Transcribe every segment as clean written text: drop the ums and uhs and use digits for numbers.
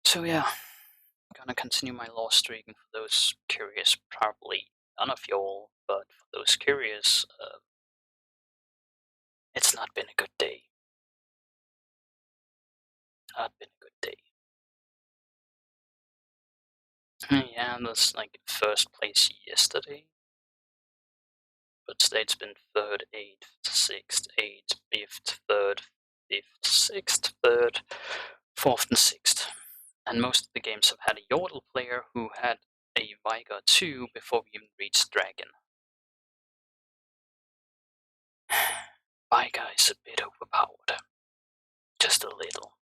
So yeah, I'm gonna continue my law streak, and for those curious, probably none of y'all, but for those curious, it's not been a good day. Not been a good day. Yeah, that's like first place yesterday, but today it's been 3rd, 8th, 6th, 8th, 5th, 3rd, 5th, 6th, 3rd, 4th, and 6th. And most of the games have had a Yordle player who had a Vigar 2 before we even reached Dragon. Vigar is a bit overpowered. Just a little.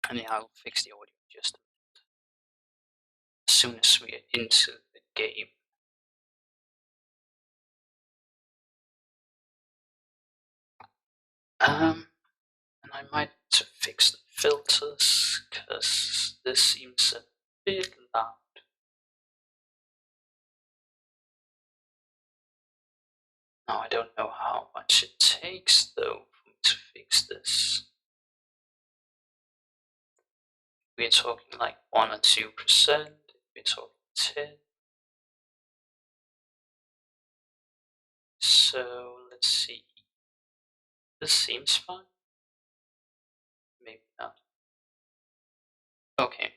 And yeah, I'll fix the audio just a minute. As soon as we are into the game. And I might need to fix the filters, because this seems a bit loud. Now I don't know how much it takes though for me to fix this. We're talking like 1 or 2%, we're talking 10. So let's see. This seems fine. Maybe not. Okay.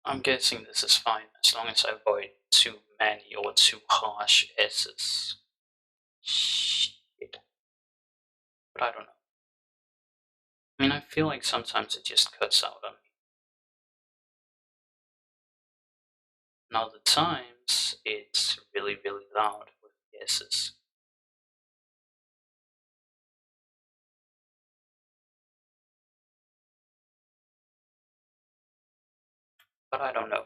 I'm guessing this is fine as long as I avoid too many or too harsh S's. Shit. But I don't know. I mean, I feel like sometimes it just cuts out on me. And other times it's really, really loud with the S's. But I don't know.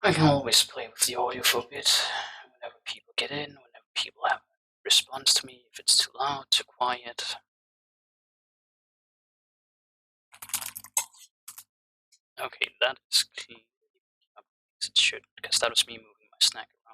I can always play with the audio for a bit. Whenever people get in, whenever people have a response to me, if it's too loud, too quiet. Okay, that is clearly up as it should, because that was me moving my snack around.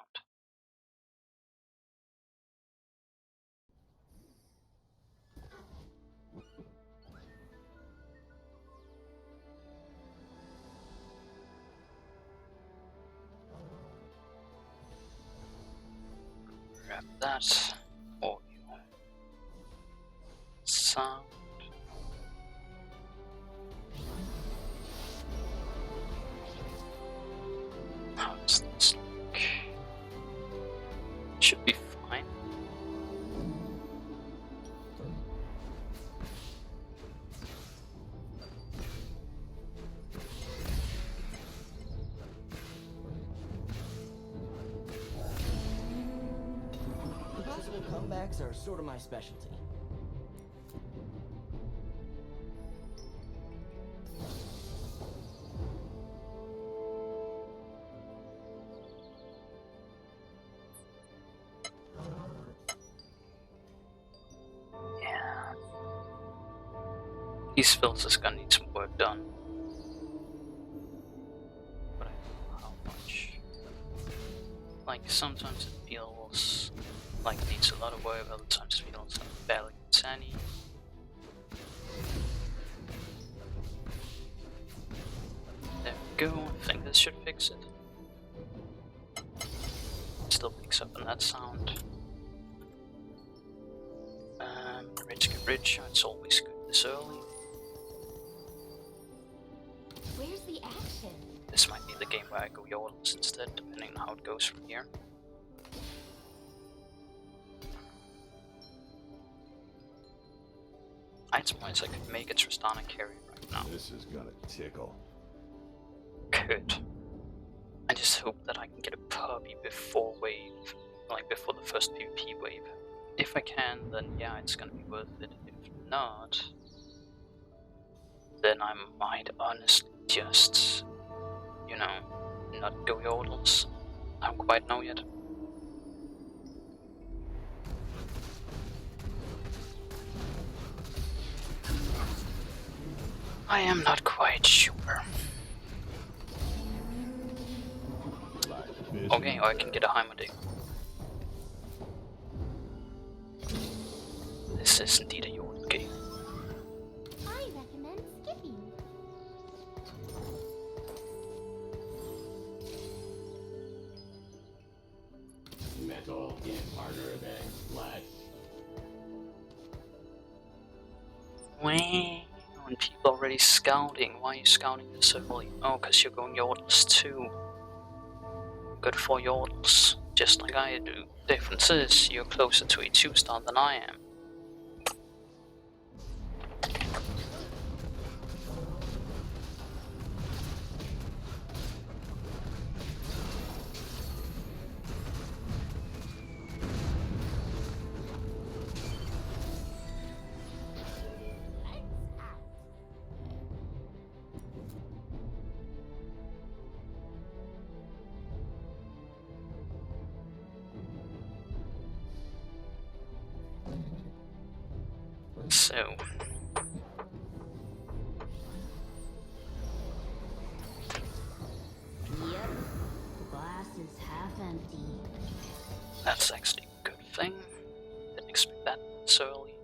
Grab that. Audio. Sound. How does this look? Should be fine. Impossible comebacks are sort of my specialty. Yeah. These filters gonna need some work done. But I don't know how much. Like, sometimes it feels like it needs a lot of work, other times it feels like barely needs any. There we go, I think this should fix it. Still picks up on that sound. Rich get rich, it's always good this early. Where's the action? This might be the game where I go Yordles instead, depending on how it goes from here. Item-wise, I could make a Tristana carry right now. This is gonna tickle. Could. I just hope that I can get a puppy before wave, like before the first PvP wave. If I can, then yeah, it's gonna be worth it. If not, then I might honestly just, you know, not go Yordles. I don't quite know yet. I am not quite sure. Okay, or I can get a Heimerdick. this is indeed a Jordan game. I recommend skipping. Metal is harder than flesh. When people are already scouting, why are you scouting this early? Oh, because you're going Jordans too. Good for Jordans, just like I do. Difference is, you're closer to a 2-star than I am. So, Yep. The glass is half empty. that's actually a good thing. Didn't expect that so early.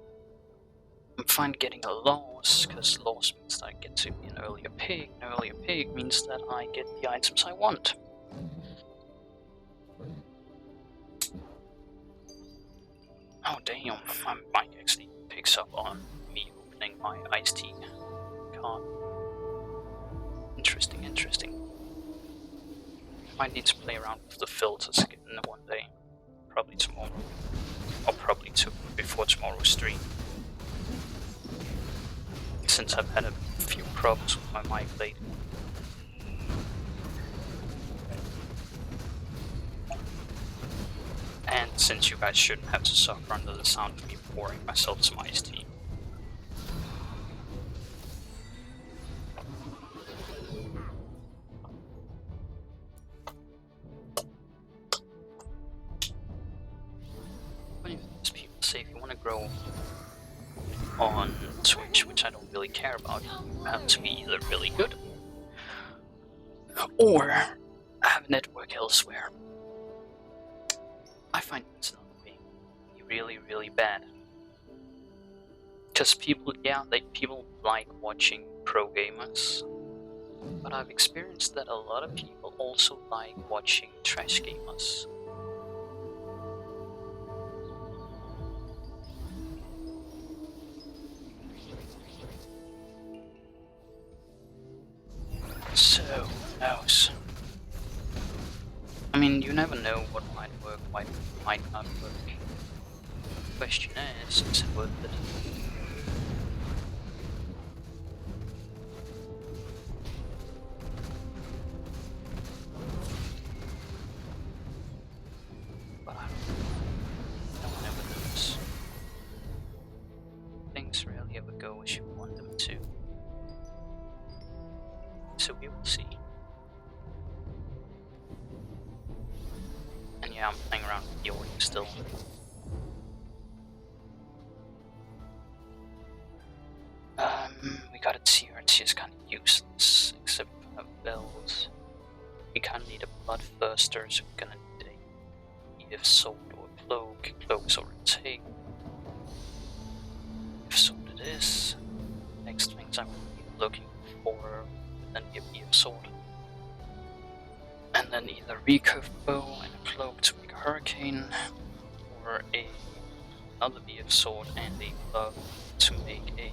I'm fine getting a loss, because loss means that I get to be an earlier pig. An earlier pig means that I get the items I want. Oh damn, I might actually picks up on me opening my iced tea card. Interesting, interesting. Might need to play around with the filters again one day. Probably tomorrow. Or probably before tomorrow's stream. Since I've had a few problems with my mic lately. And since you guys shouldn't have to suffer under the sound of me pouring myself some iced tea. But as people say, if you want to grow on Twitch, which I don't really care about, you have to be either really good or have a network elsewhere. I find it's not being really, really bad. Because people like watching pro gamers, but I've experienced that a lot of people also like watching trash gamers. So, who knows? I mean, you never know what might work, what might not work. The question is it worth it? But I don't know. No one ever knows. Things rarely ever go as you want them to. So we will see. And yeah, I'm playing around with the audio still. We got a TRT is kind of useless, except for bells. We kind of need a bloodthirster, so we're gonna need a sword or a cloak. Cloak is already taken. If sword it is. Next things I will be looking for, then the BF sword. And then either recurve bow and a cloak to make a hurricane, or another BF sword and a glove to make an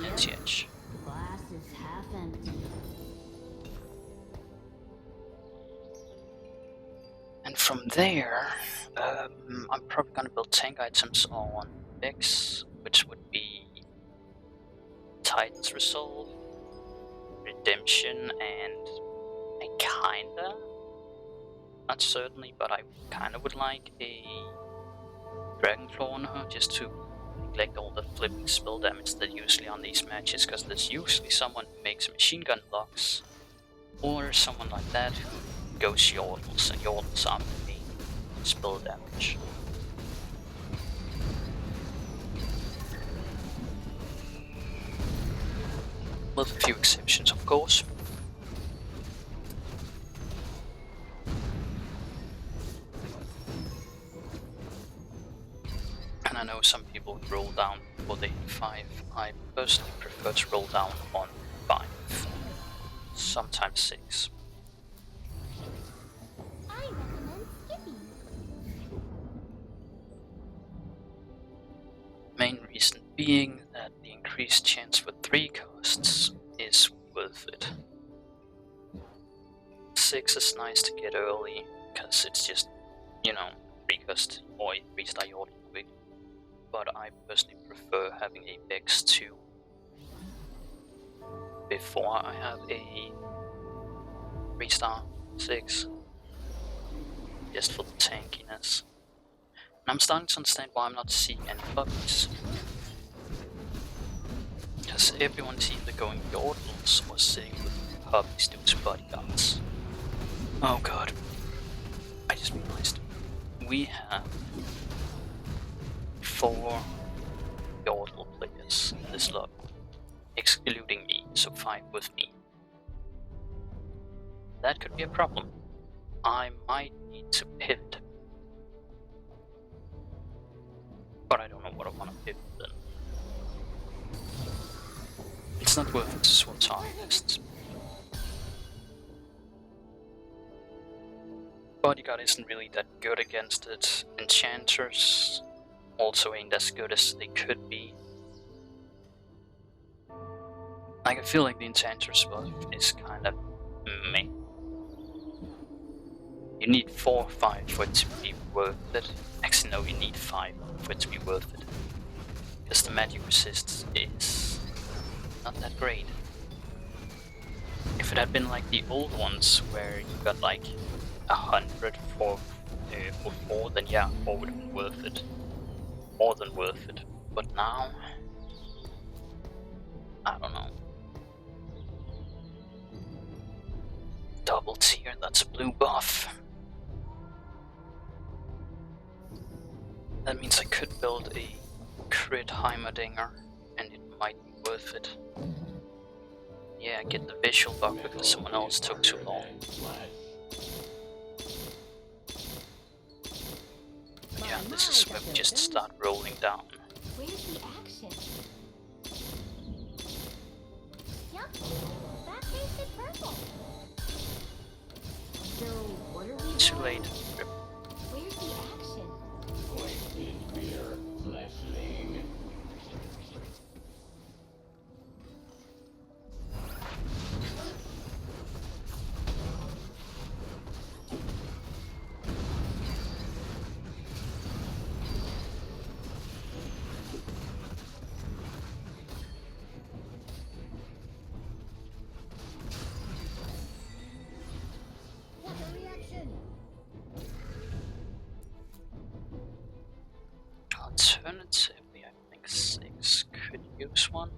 anti-edge. Glass is half empty. And from there, I'm probably gonna build tank items on Vex, which would be Titan's Resolve, Redemption, and I kinda, not certainly, but I kinda would like a Dragonflaw on her, just to neglect all the flipping spell damage that usually on these matches, because there's usually someone who makes machine gun blocks, or someone like that who goes Yordles, and Yordles are the main spell damage. With a few exceptions, of course. And I know some people would roll down before they hit 5. I personally prefer to roll down on 5. Sometimes 6. I recommend skipping. Main reason being that the increased chance for 3 costs is worth it. 6 is nice to get early, because it's just, 3 cost or it restart your order quick. But I personally prefer having a Vex 2 before I have a restart 6, just for the tankiness. And I'm starting to understand why I'm not seeing any puppies. Because everyone's either going yordles or sitting with puppies due to bodyguards. Oh god. I just realized we have 4 yordle players in this lobby, excluding me, so 5 with me. That could be a problem. I might need to pivot. But I don't know what I want to pivot then. It's not worth it to swap targets. Bodyguard isn't really that good against it. Enchanters also ain't as good as they could be. Like, I feel like the Enchanter's buff is kind of meh. You need 4 or 5 for it to be worth it. Actually no, you need 5 for it to be worth it. Because the magic resist is not that great. If it had been like the old ones where you got like 100 for 4, then yeah, 4 would have been worth it. More than worth it. But now, I don't know. Double tier, that's a blue buff. That means I could build a crit Heimerdinger and it might be worth it. Yeah, get the visual buff because someone else took too long. Yeah, this is where we just start rolling down. Where's the action? Yep, that tasted purple. So, what are we Too doing? late. Where's the action? Wasted fear, fleshling. What's the reaction? Alternatively, I think 6 could use one.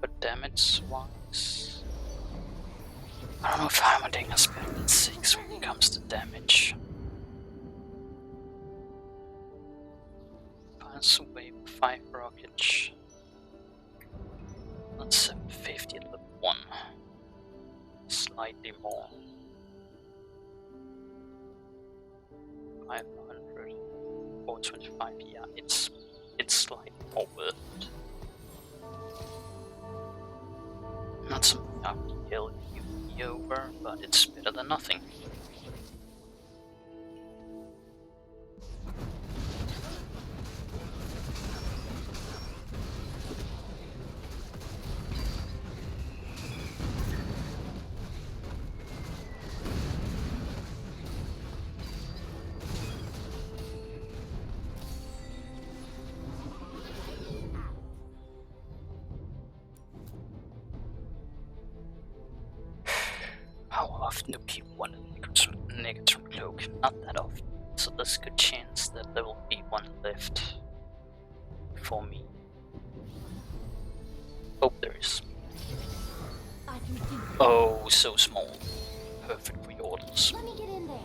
But damage wise, I don't know if Heimerdinger is better than 6 when it comes to damage. Finds a way with 5 rockets. That's 750 at level 1. Slightly more. 500. 425, yeah, it's slightly more worth it. Not something I would yell you over, but it's better than nothing. How often do people want a Negatron cloak? Not that often, so there's a good chance that there will be one left for me. Hope there is. I can do it. Oh, so small. Perfect for yordles. Let me get in there.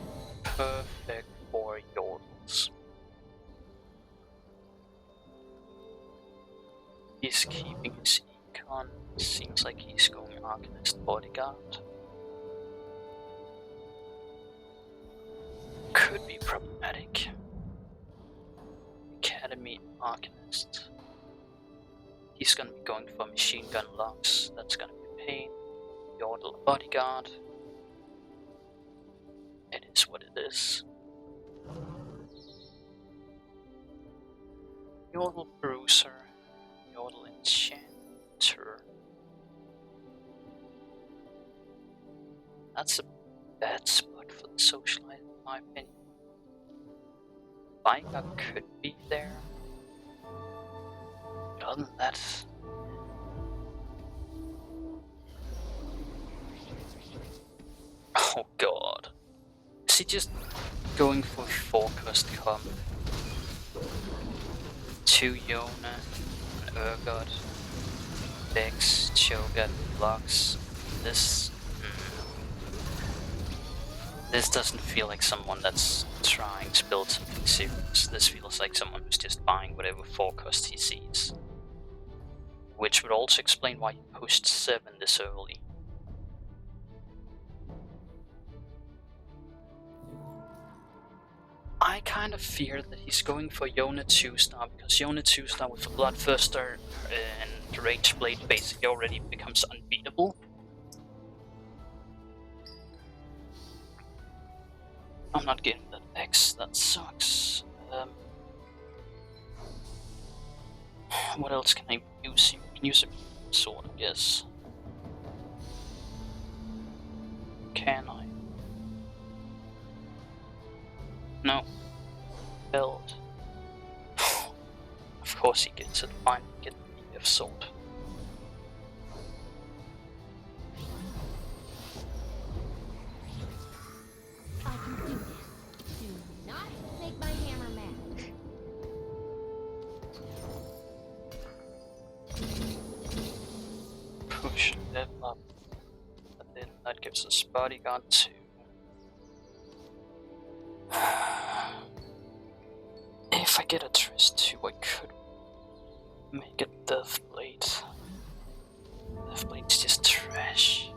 Perfect for yordles. He's keeping his econ. Seems like he's going Arcanist Bodyguard. Could be problematic. Arcanist. He's gonna be going for machine gun locks. That's gonna be a pain. Yordle bodyguard. It is what it is. Yordle bruiser. Yordle enchanter. That's a bad spot for the socialite, in my opinion. Viper could be there. But other than that, oh god. Is he just going for 4-cost comp? 2 Yona, an Urgot, Dex, Cho'Gath, blocks. This doesn't feel like someone that's trying to build something serious. This feels like someone who's just buying whatever 4-cost he sees. Which would also explain why he pushed 7 this early. I kind of fear that he's going for Yona 2-star, because Yona 2-star with a Bloodthirster and Rage Blade basically already becomes unbeatable. I'm not getting that X, that sucks. What else can I use? You can use a sword, I guess. Can I? No. Belt. Of course he gets it. Fine, get the EF sword. I can do this. Do not make my hammer mad. Push level up. But then that gives us bodyguard 2. If I get a Triss 2, I could make a Deathblade. Deathblade's just trash.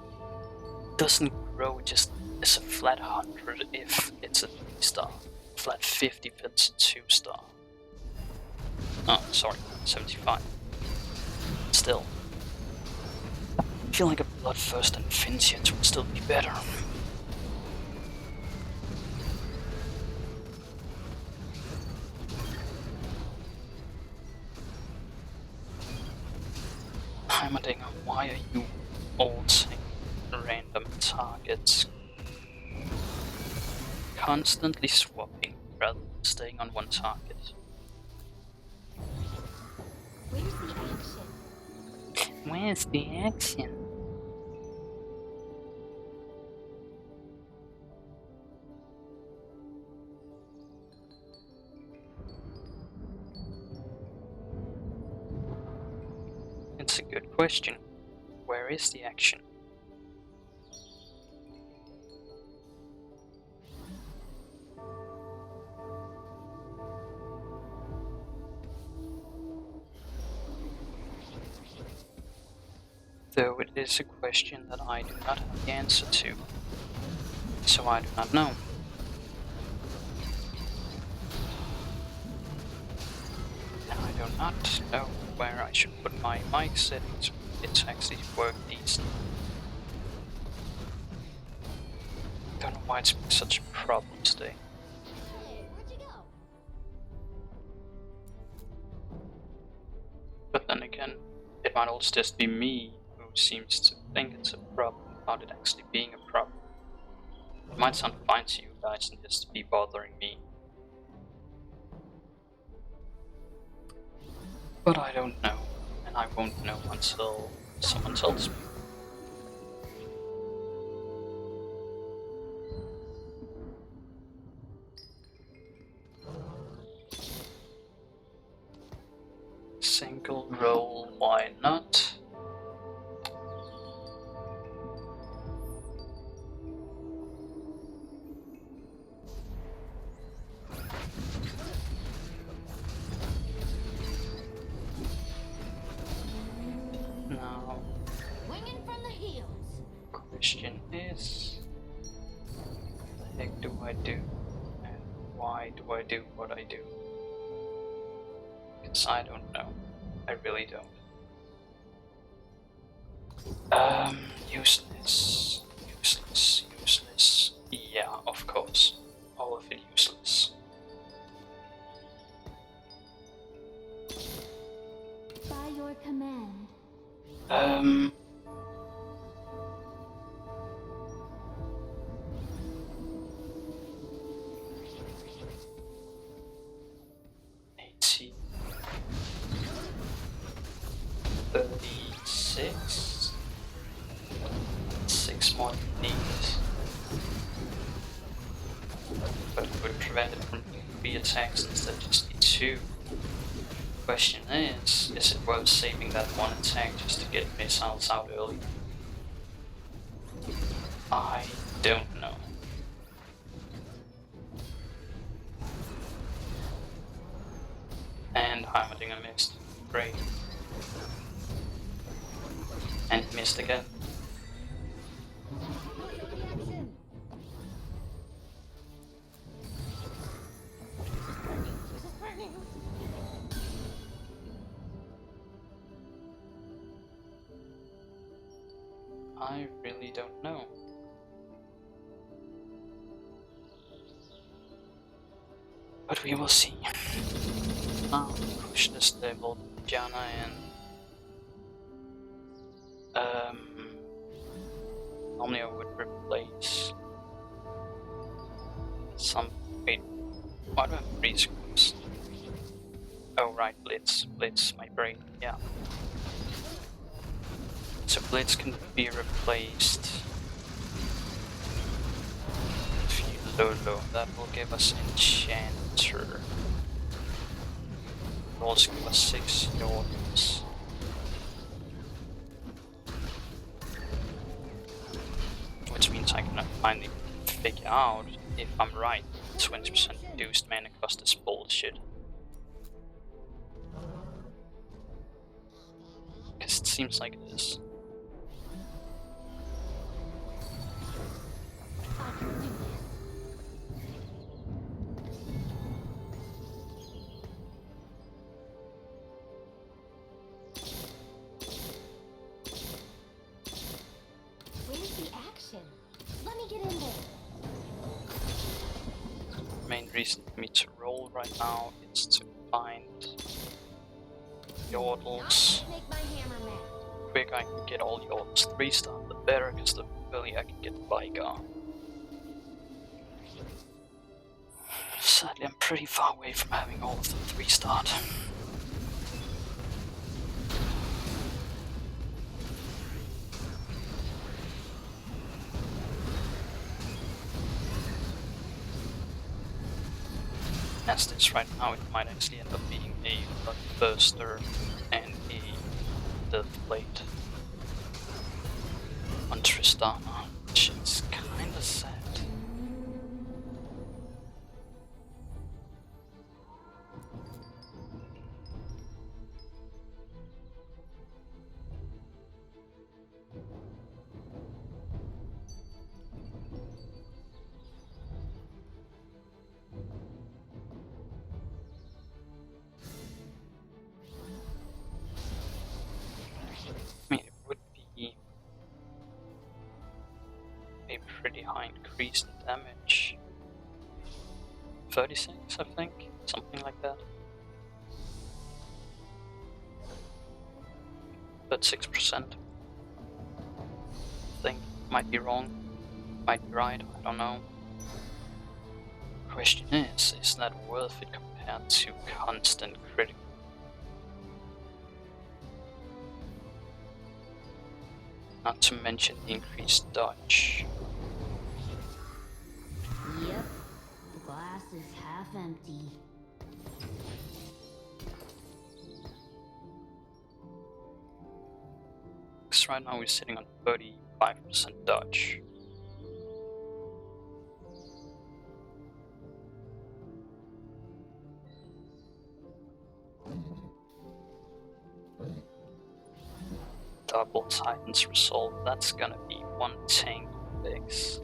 Doesn't grow, just is a flat 100 if it's a 3-star. Flat 50 if it's a 2-star. Oh, sorry, 75. Still. I feel like a Bloodthirst and Vincient would still be better. Heimerdinger, why are you ulting random targets? Constantly swapping rather than staying on one target. Where's the action? Where's the action? It's a good question. Where is the action? Though it is a question that I do not have the answer to, so I do not know. I do not know where I should put my mic settings. It's actually worked decent. Don't know why it's been such a problem today. Hey, where'd you go? But then again, it might also just be me who seems to think it's a problem without it actually being a problem. It might sound fine to you guys and just be bothering me. But I don't know, and I won't know until someone tells me. Single roll, why not? Now, Swinging from the heels. question is, what the heck do I do? And why do I do what I do? Because I don't know. I really don't. Useless. Useless. Useless. Yeah, of course. All of it useless. By your command. Um... 80. 36. 6 more knees. But it would prevent it from 3 attacks instead of just the 2. Question is it worth saving that 1 attack just to get missiles out early? I don't know. And Heimerdinger missed. Great. And he missed again. I really don't know. But we will see. I'll push this level Jana in. Normally I would replace some. Wait, why do I have 3 screens? Oh right, Blitz, my brain, yeah. So Blitz can be replaced with Lolo. That will give us Enchanter. It will also give us 6 Yordles. Which means I can finally figure out if I'm right. 20% reduced mana cost is bullshit. Because it seems like it is. I can do this. Where's the action? Let me get in there. Main reason for me to roll right now is to find Yordles. Make my hammer mad. The quicker I can get all Yordles 3-star, the better, because the earlier I can get Vigar. Sadly, I'm pretty far away from having all of them 3-starred. As this right now, it might actually end up being a Bloodthirster and a Deathblade on Tristana, which is kinda sad. I mean, it would be a pretty high increase in damage. 36, I think, something like that. But 6%. I think, might be wrong, might be right, I don't know. Question is that worth it compared to constant critical? Not to mention the increased dodge. Yep. The glass is half empty. Because right now we're sitting on 35% dodge. Double Titan's Resolve, that's gonna be 1 tank fix.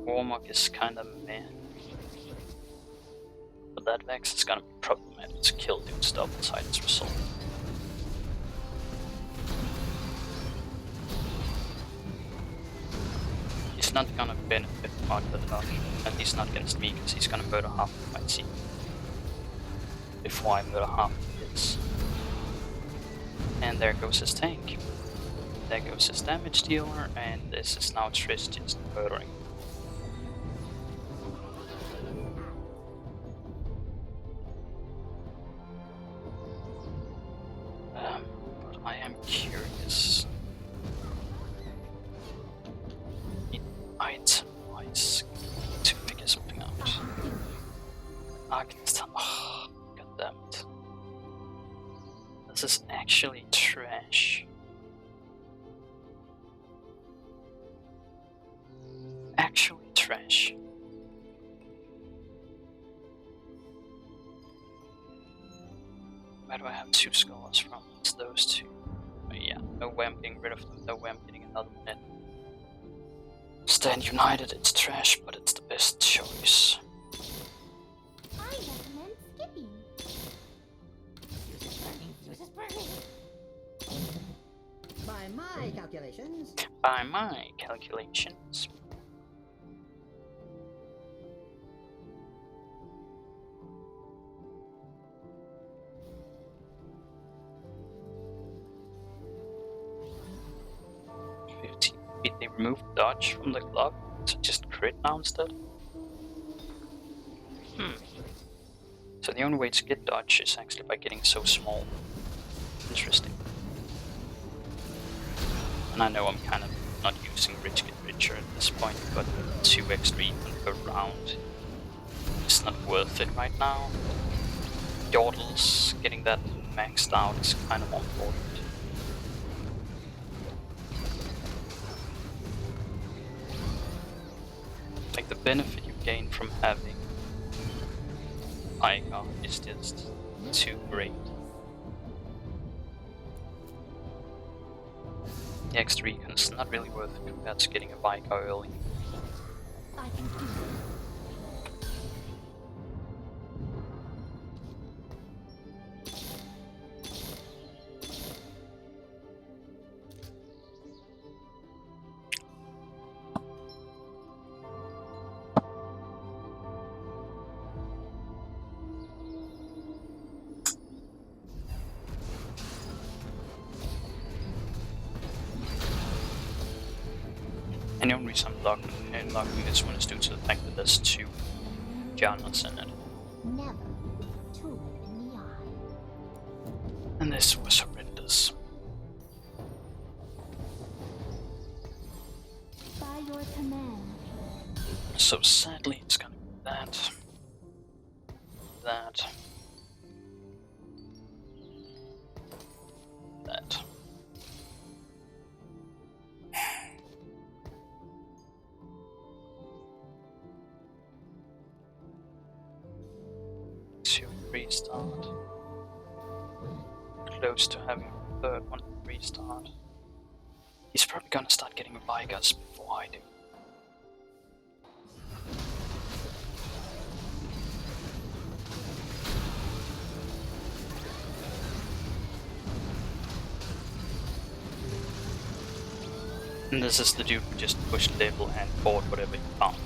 Warmog is kinda meh. But that Vex is gonna be problematic to kill dudes double side as a result. He's not gonna benefit part of enough, at least not against me, because he's gonna murder half of my team before I murder half of his. And there goes his tank. There goes his damage dealer, and this is now Trish just murdering. But I am curious. Item-wise, to figure something out. Arcanist. Oh, goddammit. This is actually trash. Actually trash. Where do I have 2 scholars from? It's those 2. But yeah, no way I'm getting rid of them, no way I'm getting another minute. Stand United, it's trash, but it's the best choice. I recommend skipping. Fuse is burning. By my calculations. By my calculations. Did they remove dodge from the glove to just crit now instead? So the only way to get dodge is actually by getting so small. Interesting. And I know I'm kind of not using Rich Get Richer at this point, but 2 extra even per round is not worth it right now. Yordles, getting that maxed out is kind of more important. Like, the benefit you gain from having Ica is just too great. The extra recon is not really worth it compared to getting a Ica early. I can do this. And the only reason I'm locking this one is due to the fact that there's 2 Giants in it. Never tulip in the eye. And this was horrendous. By your command. So sadly it's gonna be that. That. That. To restart. Close to having a third one restart. He's probably gonna start getting Vigas before I do. And this is the dude who just pushed level and bought whatever he found.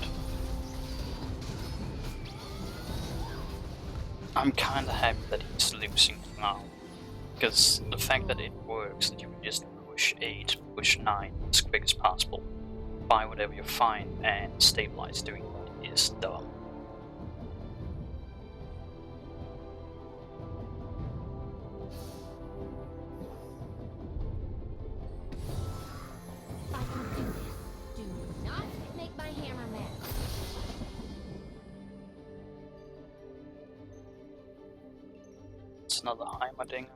I'm kinda happy that he's losing now. Because the fact that it works, that you can just push 8, push 9 as quick as possible, buy whatever you find, and stabilize doing that is dumb. I can do this. Do not make my hammer mad. It's another Heimerdinger.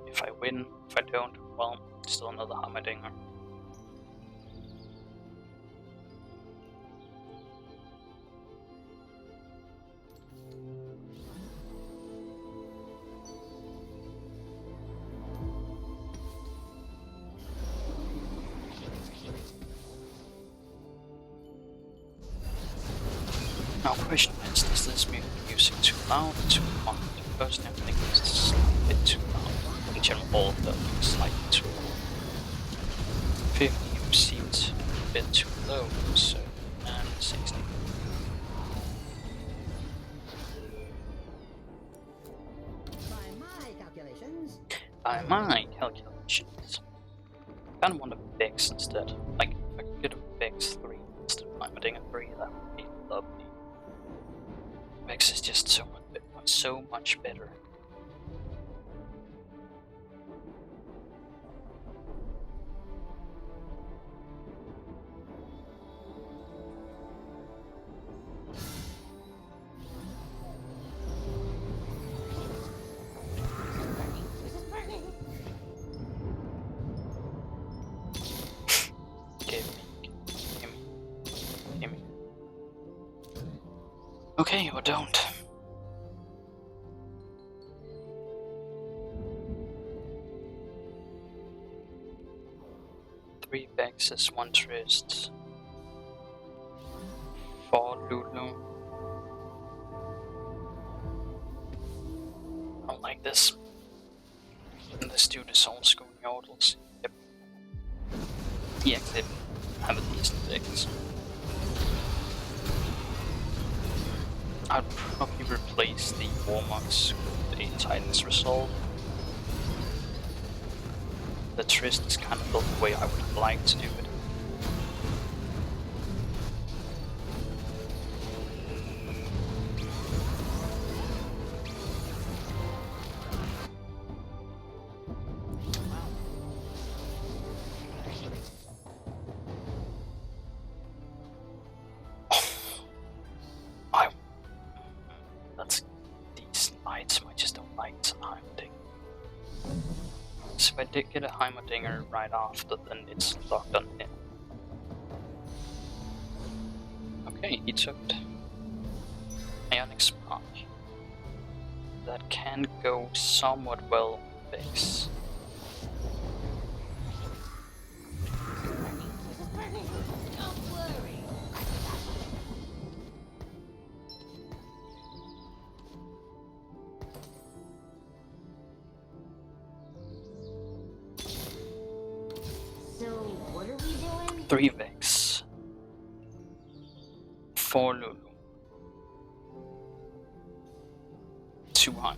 If I win, if I don't, well, still another Heimerdinger. Now question is, does this mean music too loud or too quiet? Personally I think it's a bit too loud. In general all of them is slightly too loud. 50 seems a bit too low, so and 60. By my calculations, I kind of want a Vex instead. Like, if I could get a Vex 3 instead of Heimerdinger 3, that would be lovely. Vex is just so much better. Gimme. Okay, or don't. Three Vexes, 1 Trist. 4 Lulu. I don't like this. And this dude is old school yodels. Yep. He actually have a decent Vex. I'd probably replace the Warmox with a Titan's Resolve. The Trist is kind of built the way I would like to do it. That's a decent item, I just don't like the Heimerdinger. So if I did get a Heimerdinger right after, then it's locked on him. Okay, he took it. Ionic Spark. That can go somewhat well with Vex. Don't worry. So, what are we doing? 3 Vex. 4 Lulu. 200.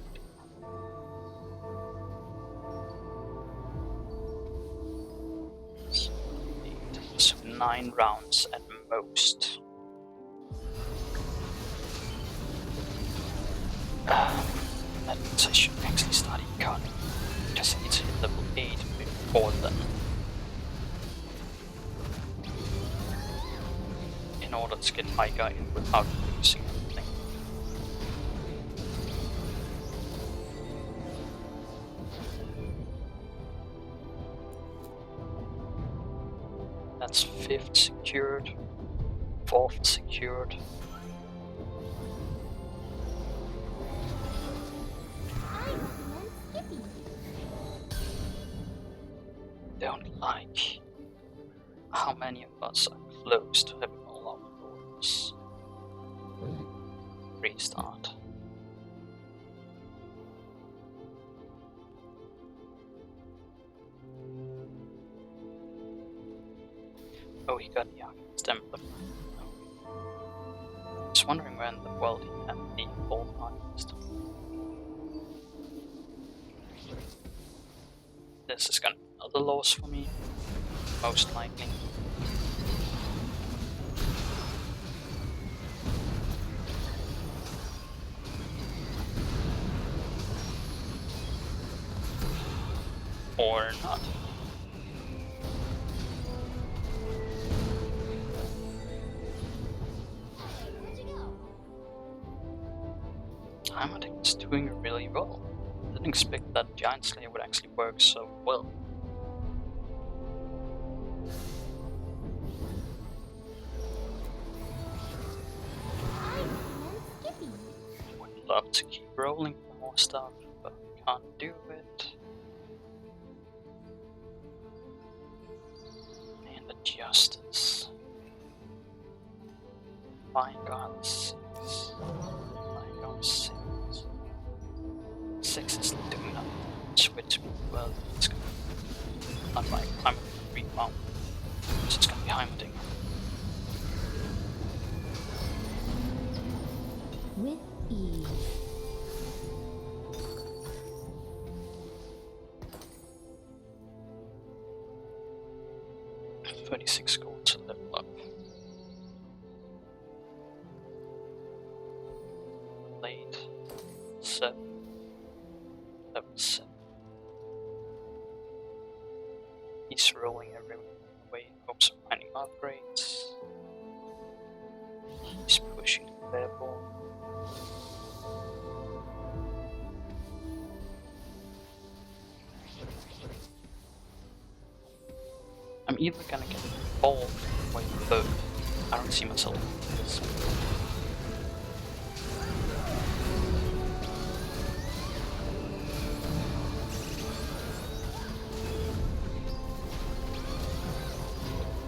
So 9 rounds at most. That means I should actually start econ. Because I need to hit level 8 before then. In order to get my guy in without losing anything. That's 5th secured, 4th secured. I recommend Skippy. Don't like how many of us are close to having all our goals. Restart. Oh, he got the Arcanist Emblem. I was wondering where in the world he had the old Arcanist. This is gonna be another loss for me, most likely. Or not. Where'd you go? Heimerdinger is doing really well. Didn't expect that Giant Slayer would actually work so well. I recommend Skippy. Would love to keep rolling for more stuff, but can't do it. And the Justice. My gods. I go 6. 6 is doing nothing. Switch me. Well, it's gonna be unlike I'm rebound. So it's gonna be Heimating. With ease. $36 gold to level up. Late 7. Level 7. He's rolling every way, hopes of finding upgrades. He's pushing the level. I'm either gonna get ball or third. I don't see myself in this.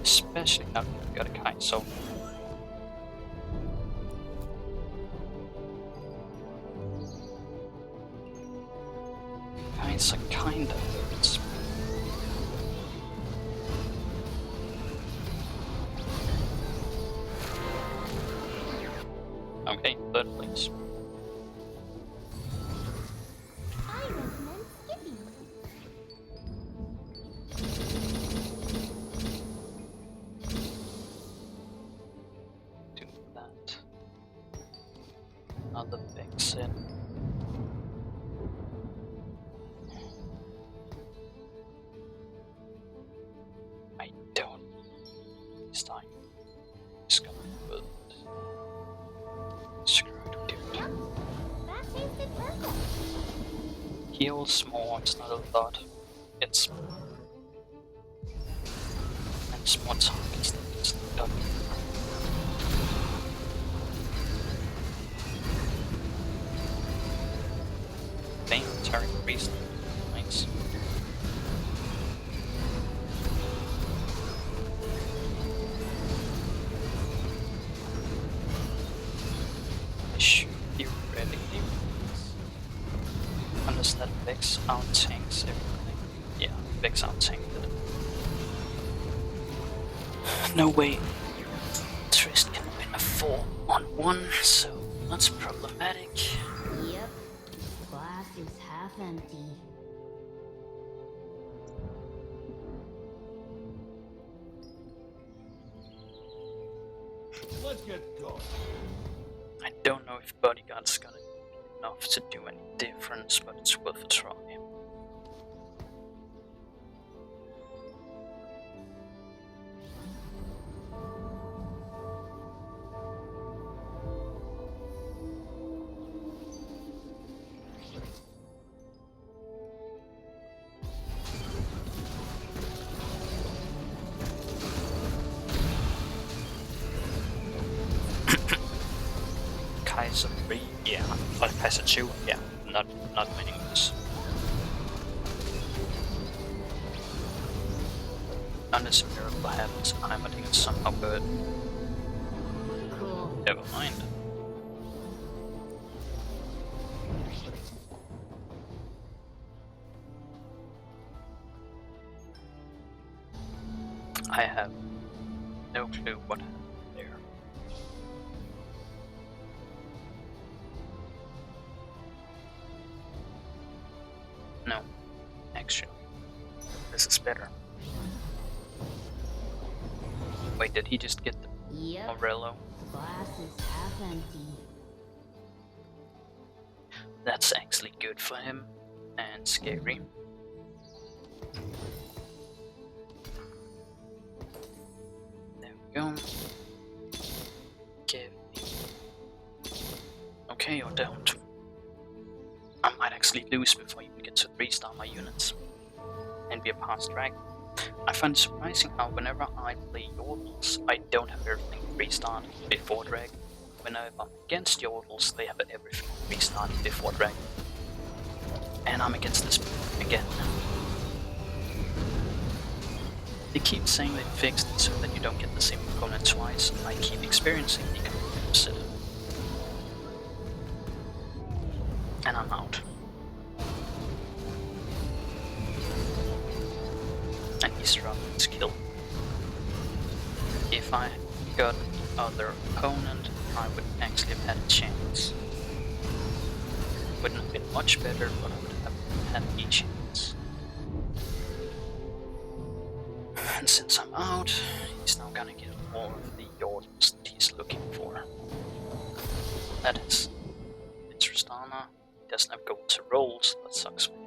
Especially now that I've got a kite, so kites are kinda hurts. Okay, third place. I recommend skipping. Do that. Another big set. I don't need this time. Just gonna put screw it, dude. Yep. That tasted perfect. Heals more, it's not a lot. It's and it's more targets that it's done. Planetary priest. Nice. I should be ready. Unless that Vex out-tanks everything. Yeah, Vex out-tanked it. No way Trist can win a 4-on-1, so that's problematic. Yep. Glass is half empty. Let's get going. I don't know if Bodyguard's gonna be enough to do any difference, but it's worth a try. Kaiser 3, yeah. Or Kaiser 2, yeah. Not winning this. Unless a miracle happens, I'm I think it's somehow good. Cool. Never mind. I have no clue what happened there. No, actually, this is better. Wait, did he just get the Yep. Morello? Glass is half empty. That's actually good for him, and scary. There we go. Give me. Okay, or don't. I might actually lose before you get to restart my units and be a past drag. I find it surprising how whenever I play Yordles, I don't have everything restart before drag. Whenever I'm against Yordles, they have everything restarted before drag. And I'm against this again. They keep saying they fixed it so that you don't get the same opponent twice, and I keep experiencing the opposite. other opponent, I would actually have had a chance. Wouldn't have been much better, but I would have had a chance. And since I'm out, he's now gonna get all of the items that he's looking for. That is, it's Tristana. He doesn't have gold to roll, so that sucks for him.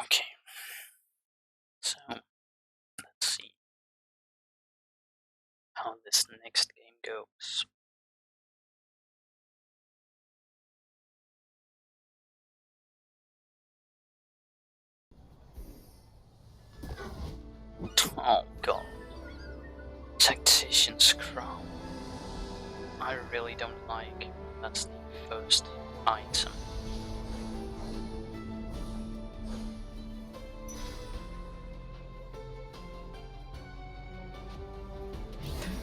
Okay, so let's see how this next game goes. Oh god. Tactician's Crown. I really don't like. That's the first item.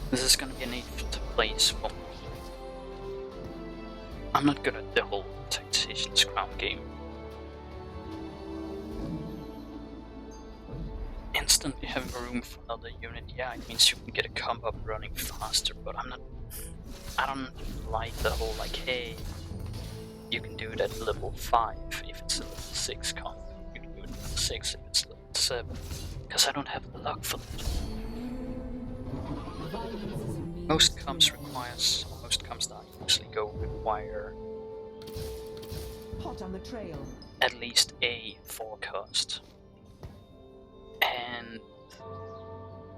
This is gonna be an 8th place for me. I'm not good at the whole Tactician's Crown game. Instantly having room for another unit, yeah, it means you can get a combo up running faster, but I don't like the whole like, hey, you can do it at level 5 if it's a level 6 combo, you can do it at level 6 if it's level 7, because I don't have the luck for that. Most comps that I usually go require Hot on the trail. at least a forecast. And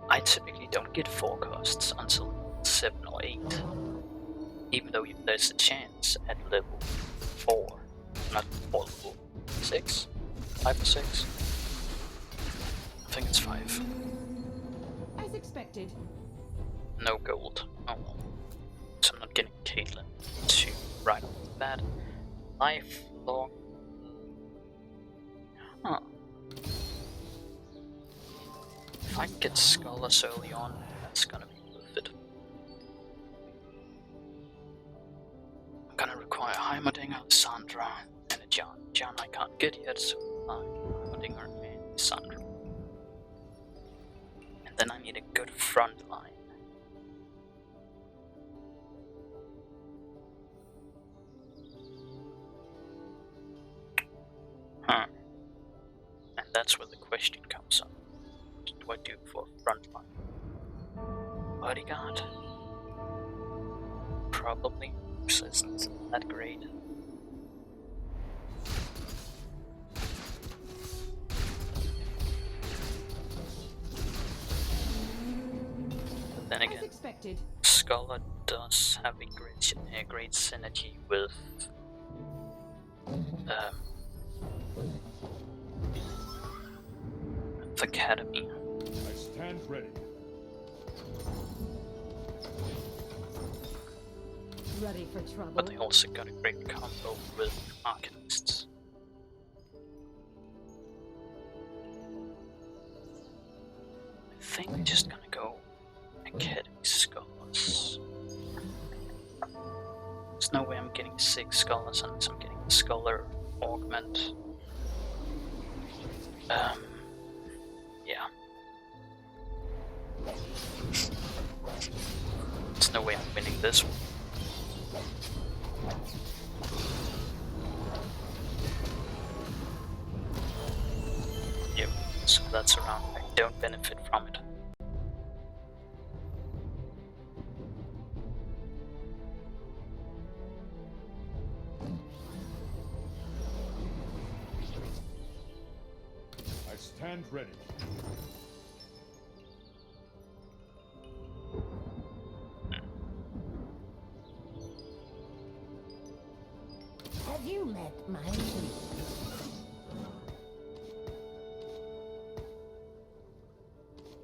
I typically don't get forecasts until 7 or 8. Even though there's a chance at level 4, not level 6, 5 or 6. I think it's 5. As expected. No gold. Oh well. So I'm not getting Caitlyn 2 right off the bat. Lifelong. Huh. If I can get Scholars early on, that's gonna be worth it. I'm gonna require Heimerdinger, Sandra, and a John. John I can't get yet, so Heimerdinger and Sandra. And then I need a good front line. Huh. And that's where the question comes up. What do I do for frontline? Bodyguard? Probably. So it's not that great. But then As again, expected. Scholar does have a great synergy with the Academy. I stand ready. Ready for trouble. But they also got a great combo with Arcanists. I think we're just gonna go Academy Scholars. There's no way I'm getting 6 Scholars unless I'm getting a Scholar Augment. Yeah. There's no way I'm winning this one. Yep, so that's around. I don't benefit from it. Stand ready. Have you met my lead?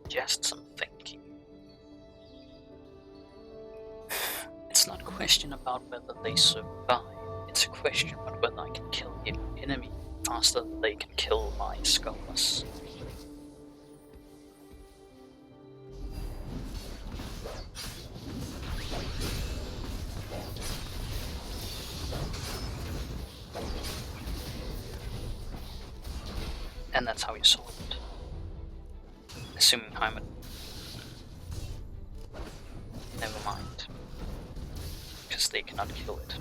Just some thinking. It's not a question about whether they survive, it's a question about whether I can kill the enemy faster than they can kill my scholars. And that's how you solve it. Assuming Hyman. Never mind. Because they cannot kill it.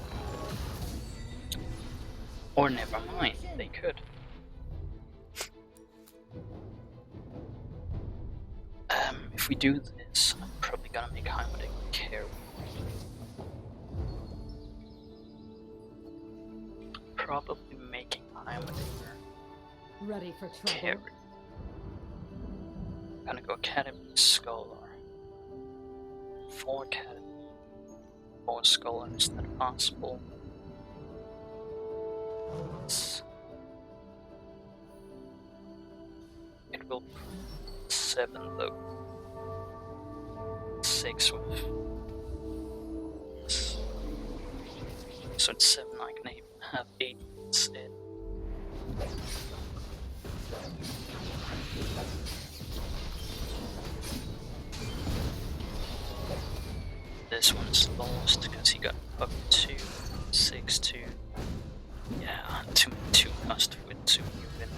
Or never mind, they could. If we do this, I'm probably gonna make Heimerdinger carry. Probably making Heimerdinger Ready for trouble? carry. I'm gonna go Academy Scholar. 4 Academy. 4 Scholar, is that possible? It will 7 though. 6 with. So it's 7, I can even have 8 instead. This one's lost because he got up to 6-2. Yeah, 2 cost with 2 win.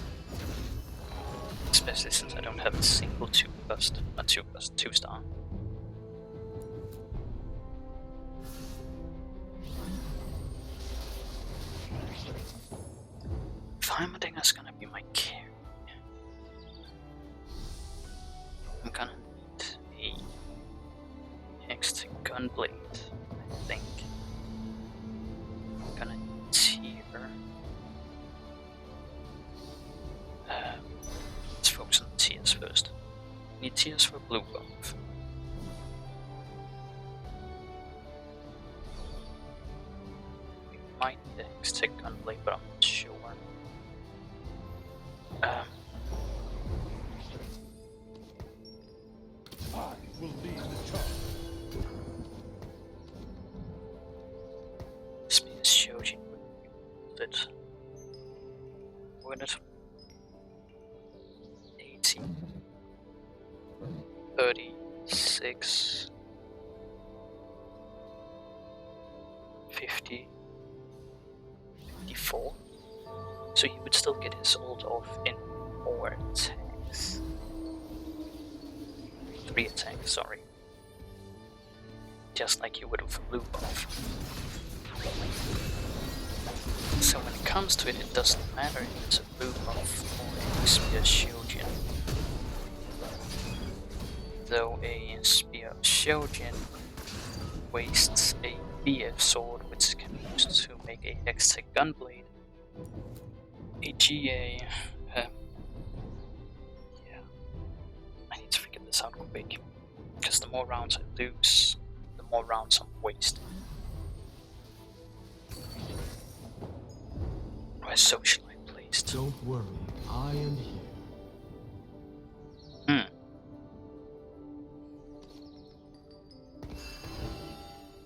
Especially since I don't have a single 2 cost, not 2 cost, 2 star. Heimerdinger's gonna be my carry. I'm gonna need a extra gunblade, I think. I'm gonna need tier. Let's focus on the tiers first. Need tiers for blue buff. We might need an extra gunblade, but I'm not sure. I will lead the charge. Spear Shoji with it. With it. 80. 36. 50. 54. So he would still get his ult off in 4 attacks. 3 attacks, sorry. Just like you would with a blue buff. So when it comes to it, it doesn't matter if it's a blue buff or a spear shieldgen. Though a spear shieldgen wastes a BF sword, which can be used to make a extra gunblade. A GA. Yeah. I need to figure this out quick. Because the more rounds I lose, the more rounds I'm wasting. Where social I placed? Don't worry, I am here.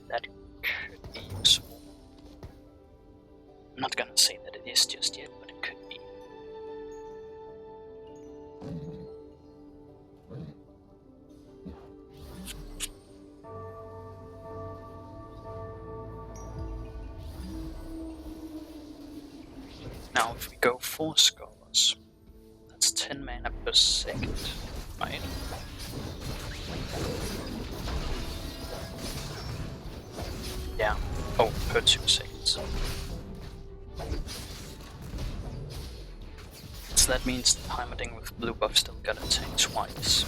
That could be useful. I'm not gonna say that it is just yet, but it could be. Now if we go 4 scholars, that's 10 mana per second, right? Yeah, oh, per 2 seconds. So that means that Heimerdinger with blue buff still got attack twice.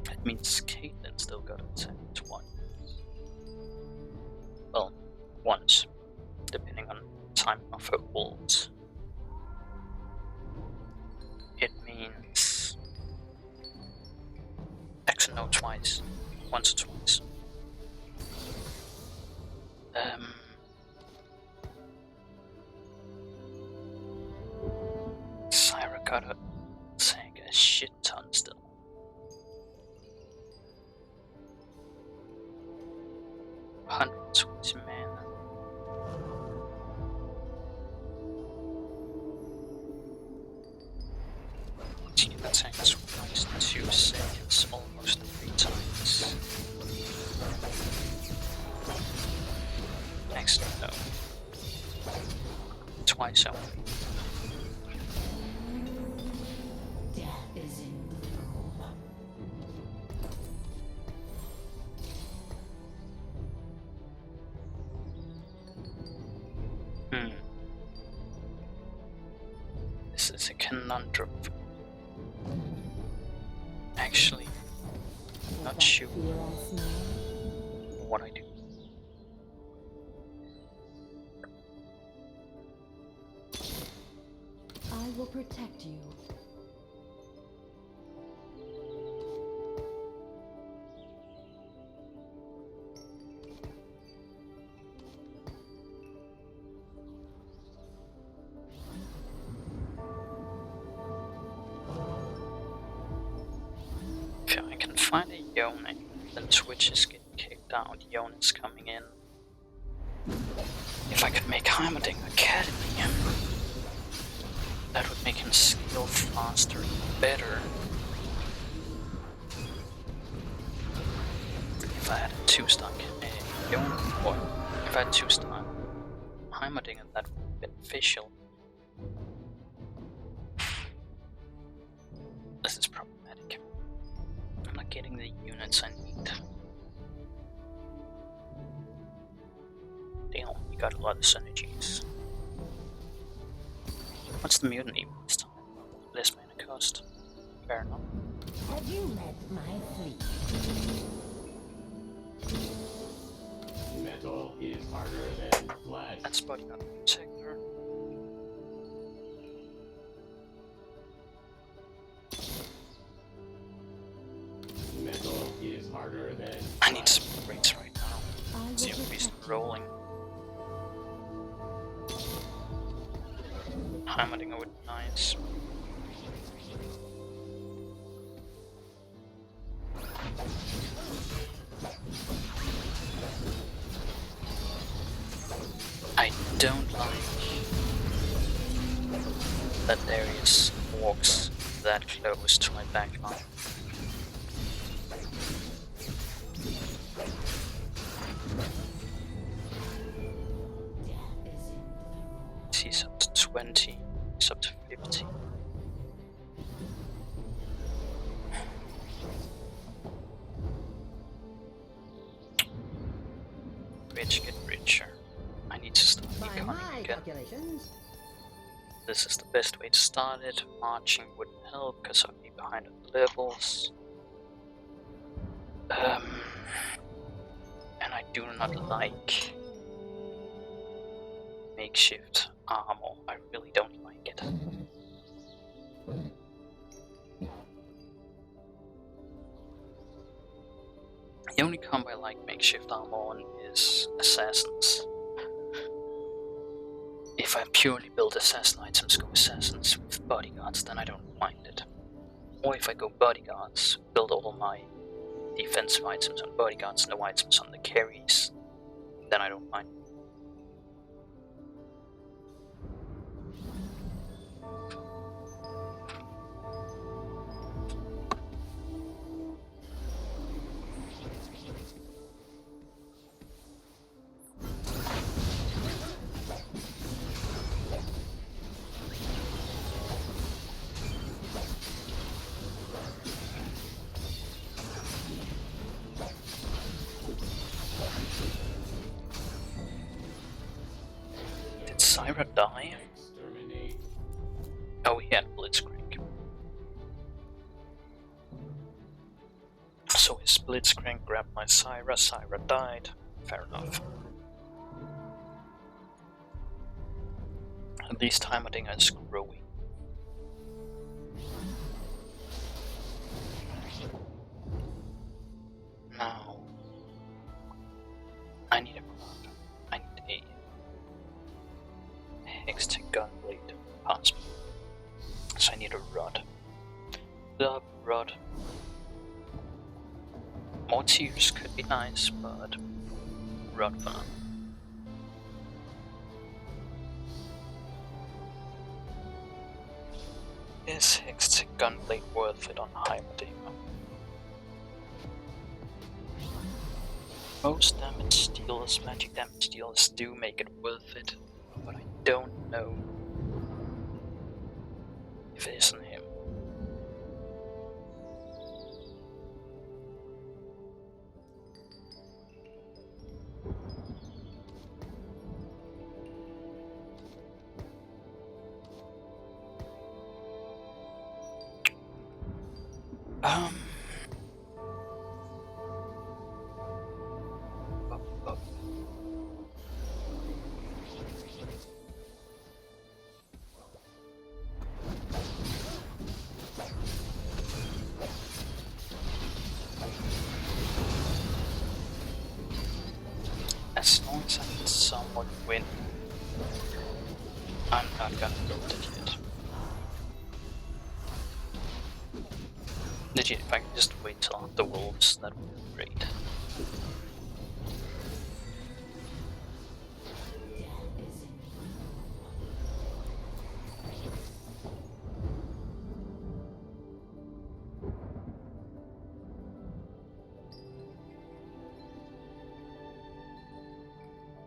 That means Caitlyn still got attack twice. Well, once, depending on timing of her ult. No, twice. Once or twice. Syra got a tank a shit ton still. $120 man. The tank is replaced 2 seconds, almost 3 times. Actually, no. Twice only. Death is in bloom. This is a conundrum. Actually, not sure what I do. I will protect you. If I can find a Yone, then Twitch is getting kicked out. Yone is coming in. If I could make Heimerdinger Academy, that would make him scale faster and better. If I had a 2-star Yone, or if I had 2-star Heimerdinger, that would be beneficial. This is problematic. I'm not getting the units I need. Damn, you got a lot of synergies. What's the mutiny this time? Less mana cost. Fair enough. Have you met my fleet? Metal is harder than flesh. That's bodyguard protector. Metal is harder than I need some rates right now. I will See if he's protect you. rolling. Heimerdinger would be nice. I don't like that Darius walks that close to my backline. He's up to 20, he's up to 50. Rich get richer. I need to start By economy my again. calculations, This is the best way to start it. Marching wouldn't help because I'd be behind on the levels. And I do not like makeshift armor. I really don't like it. The only combo I like makeshift armor on is assassins. If I purely build assassin items, go assassins with bodyguards, then I don't mind it. Or if I go bodyguards, build all my defensive items on bodyguards, no items on the carries, then I don't mind. Did Syra die? exterminate. Oh, he had Blitzcrank. So his Blitzcrank grabbed my Syra, Syra died. Fair enough. At least Heimerdinger is growing. Now I need a hexagon blade passed. So I need a rod. The rod. More tiers could be nice, but rod for now. Is hexagon blade worth it on Heimerdinger? Most damage dealers, magic damage dealers do make it worth it, but I don't know if it isn't him. As long as I can somewhat win, I'm not gonna go with it yet. Legit, if I can just wait till after wolves, that would be great.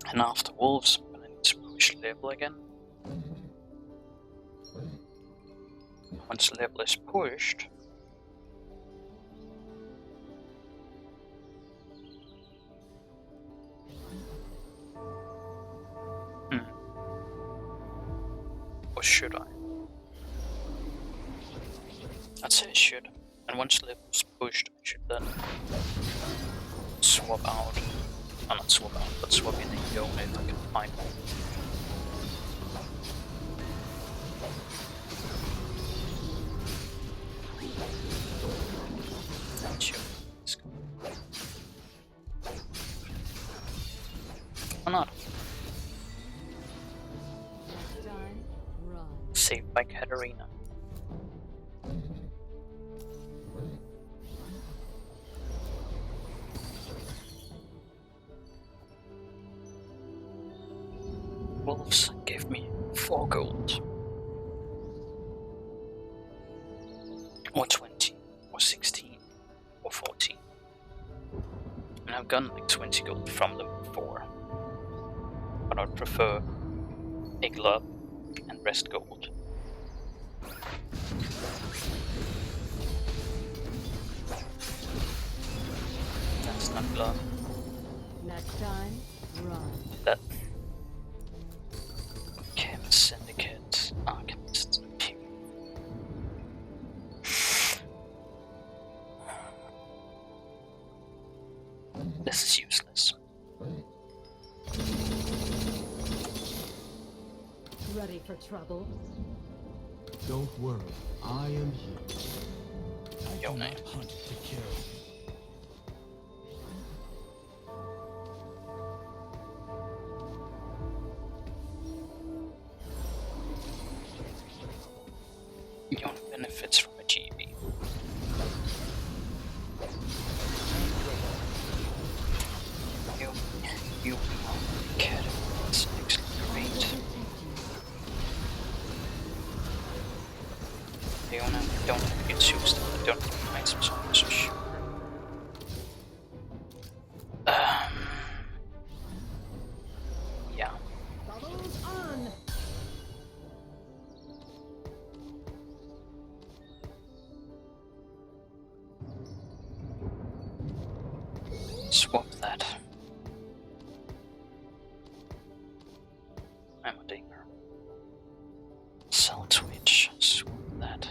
And after wolves, I'm gonna need to push level again. Once level is pushed, or should I? I'd say I should. And once level is pushed, I should then swap out. Oh, not swap out, but swap in a Yone if I can find one. Sure. Let's go. Or not. Done. Run. Saved by Katarina. Wolves gave me 4 gold. Or 20, or 16, or 14. And I've gotten like 20 gold from them before. But I'd prefer a glove and rest gold. That's not glove. Next time, run. That Chem Syndicate Alchemist. This is useless. Ready for trouble? Don't worry, I am here. I Yo, do man. not hunt to kill. Yon benefits from a GB. You Academy is actually great. Leona, I don't think you choose them. I don't recognize them, so I'm not so sure. Yeah. Bubbles on! Swap that. I'm a dinger. Sell Twitch. Swap that.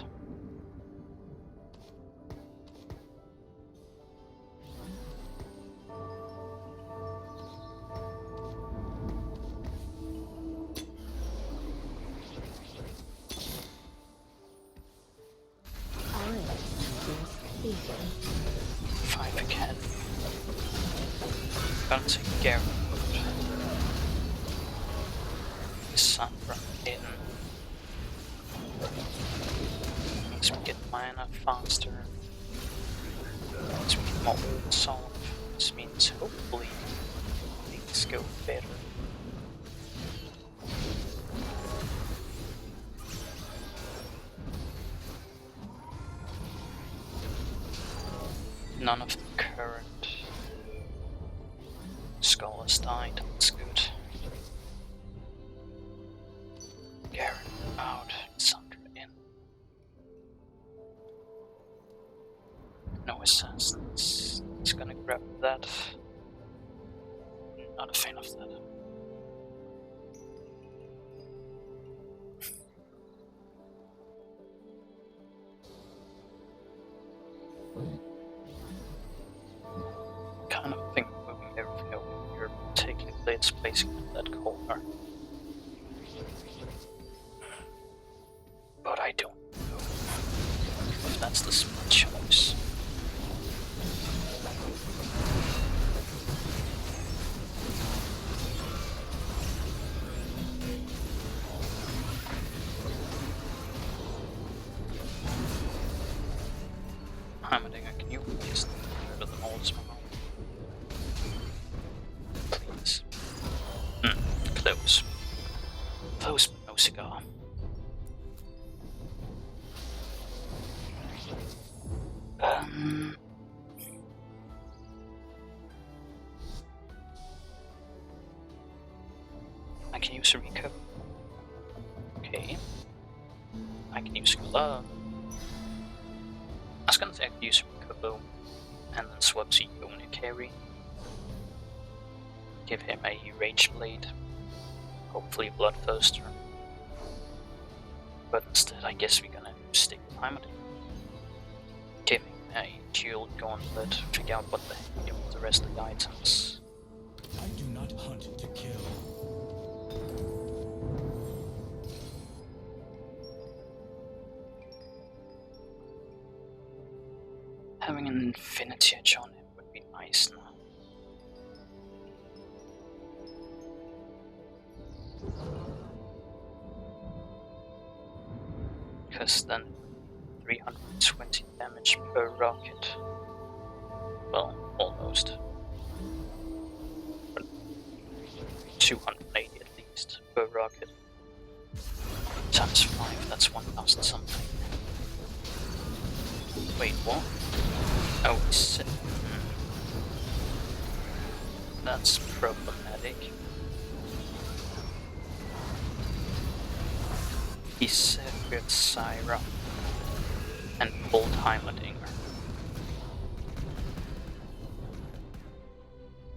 I just think. 5 again. Gonna take care of Sandra in. Makes me get mana faster. Makes me get more solve. This means hopefully things go better. None of the current scholars died, that's good. Garen out, Sandra in. No assassins. It's gonna grab that. Not a fan of that. Kind of think moving everything over here, taking plates, placing in that corner. But I don't know if that's the smart choice. Heimerdinger, can you please murder them all tomorrow? Please. Close. Close, but no cigar. I can use a recover. Okay. I can use glove. I was gonna say I could use recover and then swap to Yona carry. Give him a rage blade. Hopefully bloodthirster. But instead I guess we're gonna stick with Heimerdinger. Give him a dual gauntlet, figure out what the heck we do with the rest of the items. I do not hunt to kill. Having an infinity edge on him would be nice now. Because then 320 damage per rocket. Well, almost. But 280 at least per rocket. Times 5, that's 1000 something. Wait, what? Oh, that's problematic. He severed Syra and pulled Heimerdinger.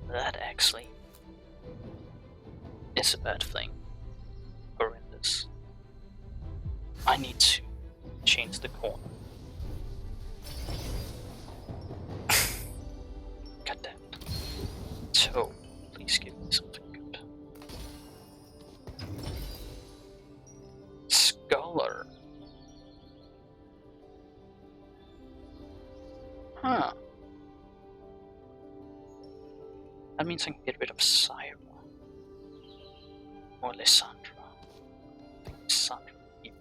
That actually is a bad thing. Horrendous. I need to change the corner. God damn it. So, please give me something good. Scholar. Huh. That means I can get rid of Syra. Or Lysandra. I think Lysandra would be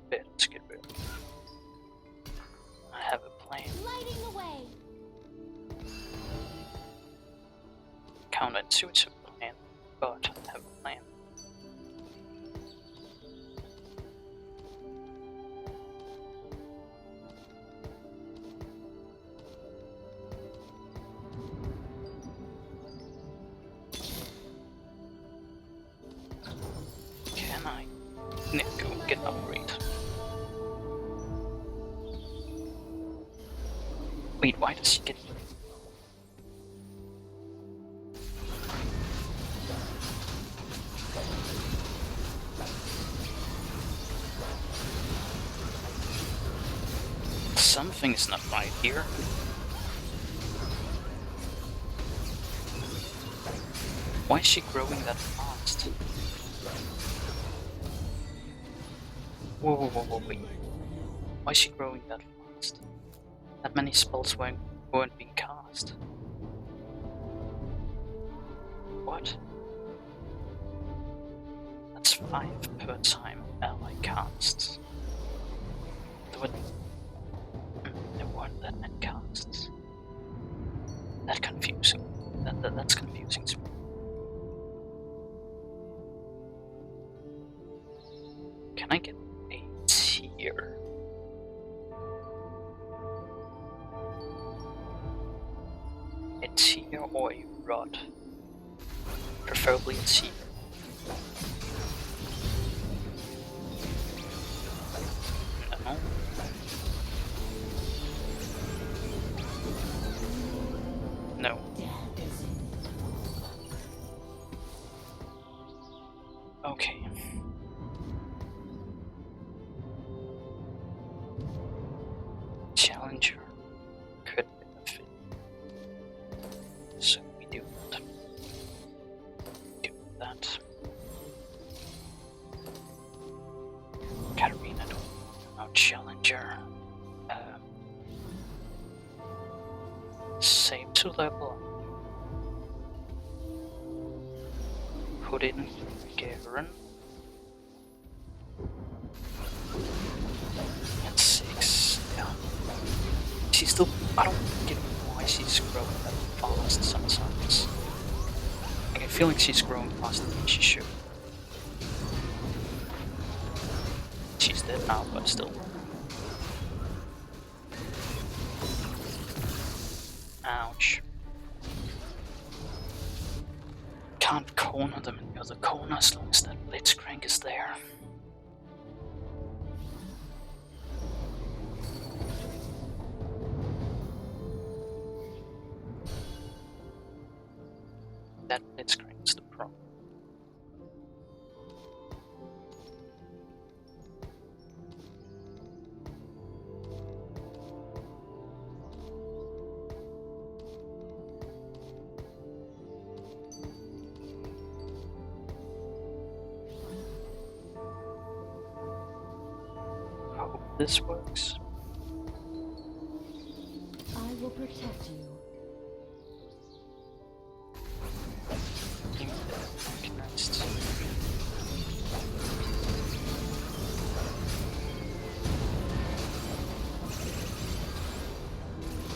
better to get rid of. I have a plan. Lighting the way. Counterintuitive plan, but I have a plan. Can I? Go get an upgrade. Wait, why does he get? Something's not right here. Why is she growing that fast? Whoa, wait. Why is she growing that fast? That many spells weren't being cast. What? That's 5 per time ally casts. There weren't that many casts. That's confusing. That's confusing to me. Can I get a tier? A tier or a rod? Preferably a tier. No. No. Okay. Challenger could benefit. So we do that. Do that. Katarina, no challenger. Save to level up. Put in Garen. At 6, yeah. She's still, I don't get why she's growing that fast sometimes. Like, I feel like she's growing faster than she should. She's dead now, but still. Ouch. Can't corner them in the other corner as long as that Blitzcrank is there. That Blitzcrank is the problem. I hope this works. I will protect you. Give me that recognized.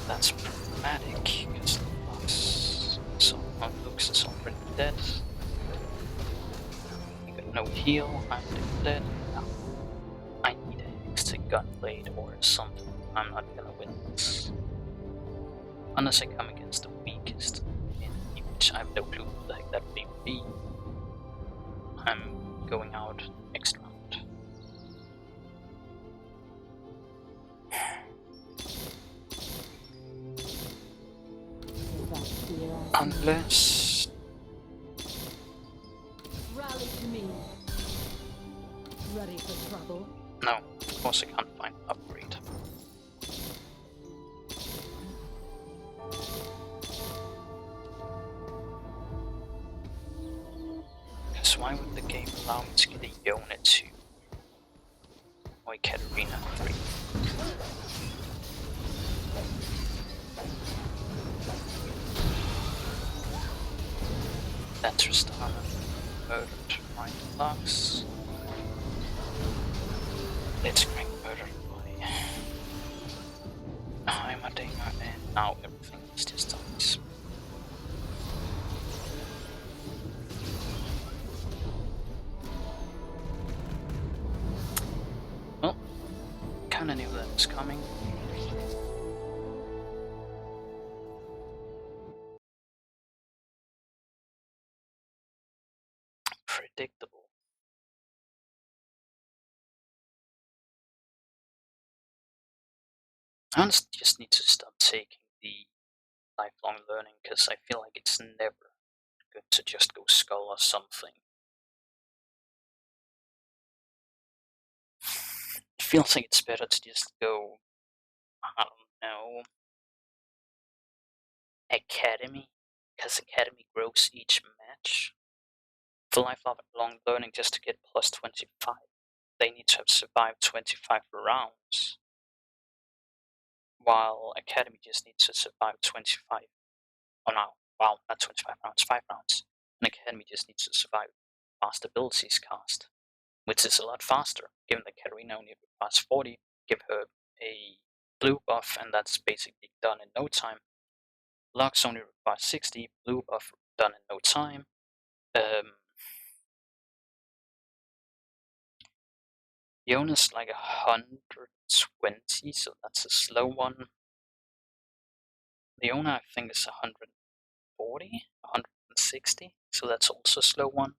That's problematic because Lux is already dead. You got no heal, I'm dead. No. I need an extra gunblade or something. I'm not gonna win this. Unless I come against the weakest, in which I have no clue who the heck that may be. I'm going out next round. Is that fear I see? Unless... Rally to me. Ready for trouble? No, of course I can't find an upgrade. Because why would the game allow me to get a Yona 2? Or a Katarina 3? That's Tristana murdered my Lux. Blitzcrank murdered by Heimerdinger, and now everything is just dies. Well, kinda knew that was coming. Predictable. I honestly just need to stop taking the lifelong learning because I feel like it's never good to just go skull or something. It feels like it's better to just go, I don't know, Academy, because Academy grows each match. For lifelong learning, just to get plus 25, they need to have survived 25 rounds, while Academy just needs to survive 25. Oh no, wow, not 25 rounds, 5 rounds. An academy just needs to survive fast abilities cast, which is a lot faster, given that Katarina only requires 40, give her a blue buff, and that's basically done in no time. Lux only requires 60, blue buff done in no time. Yona's like 120, so that's a slow one. Leona, I think, is 140, 160, so that's also a slow one.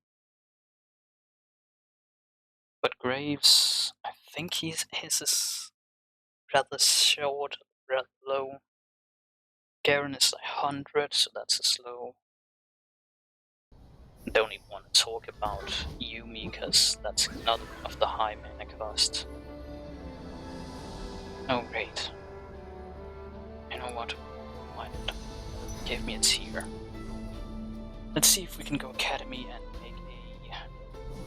But Graves, I think his is rather short, rather low. Garen is like 100, so that's a slow. Don't even want to talk about Yumi, because that's another one of the high mana cost. Oh great. You know what? Why not? Give me a tier. Let's see if we can go Academy and make a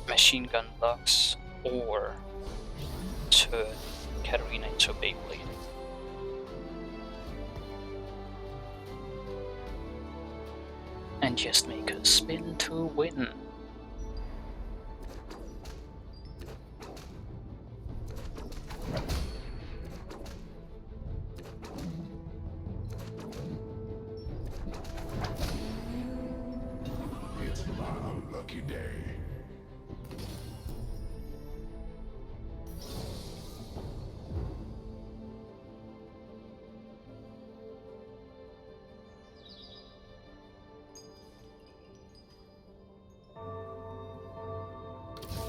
Machine Gun Lux, or turn Katarina into a Beyblade. And just make her spin to win. It's my unlucky day.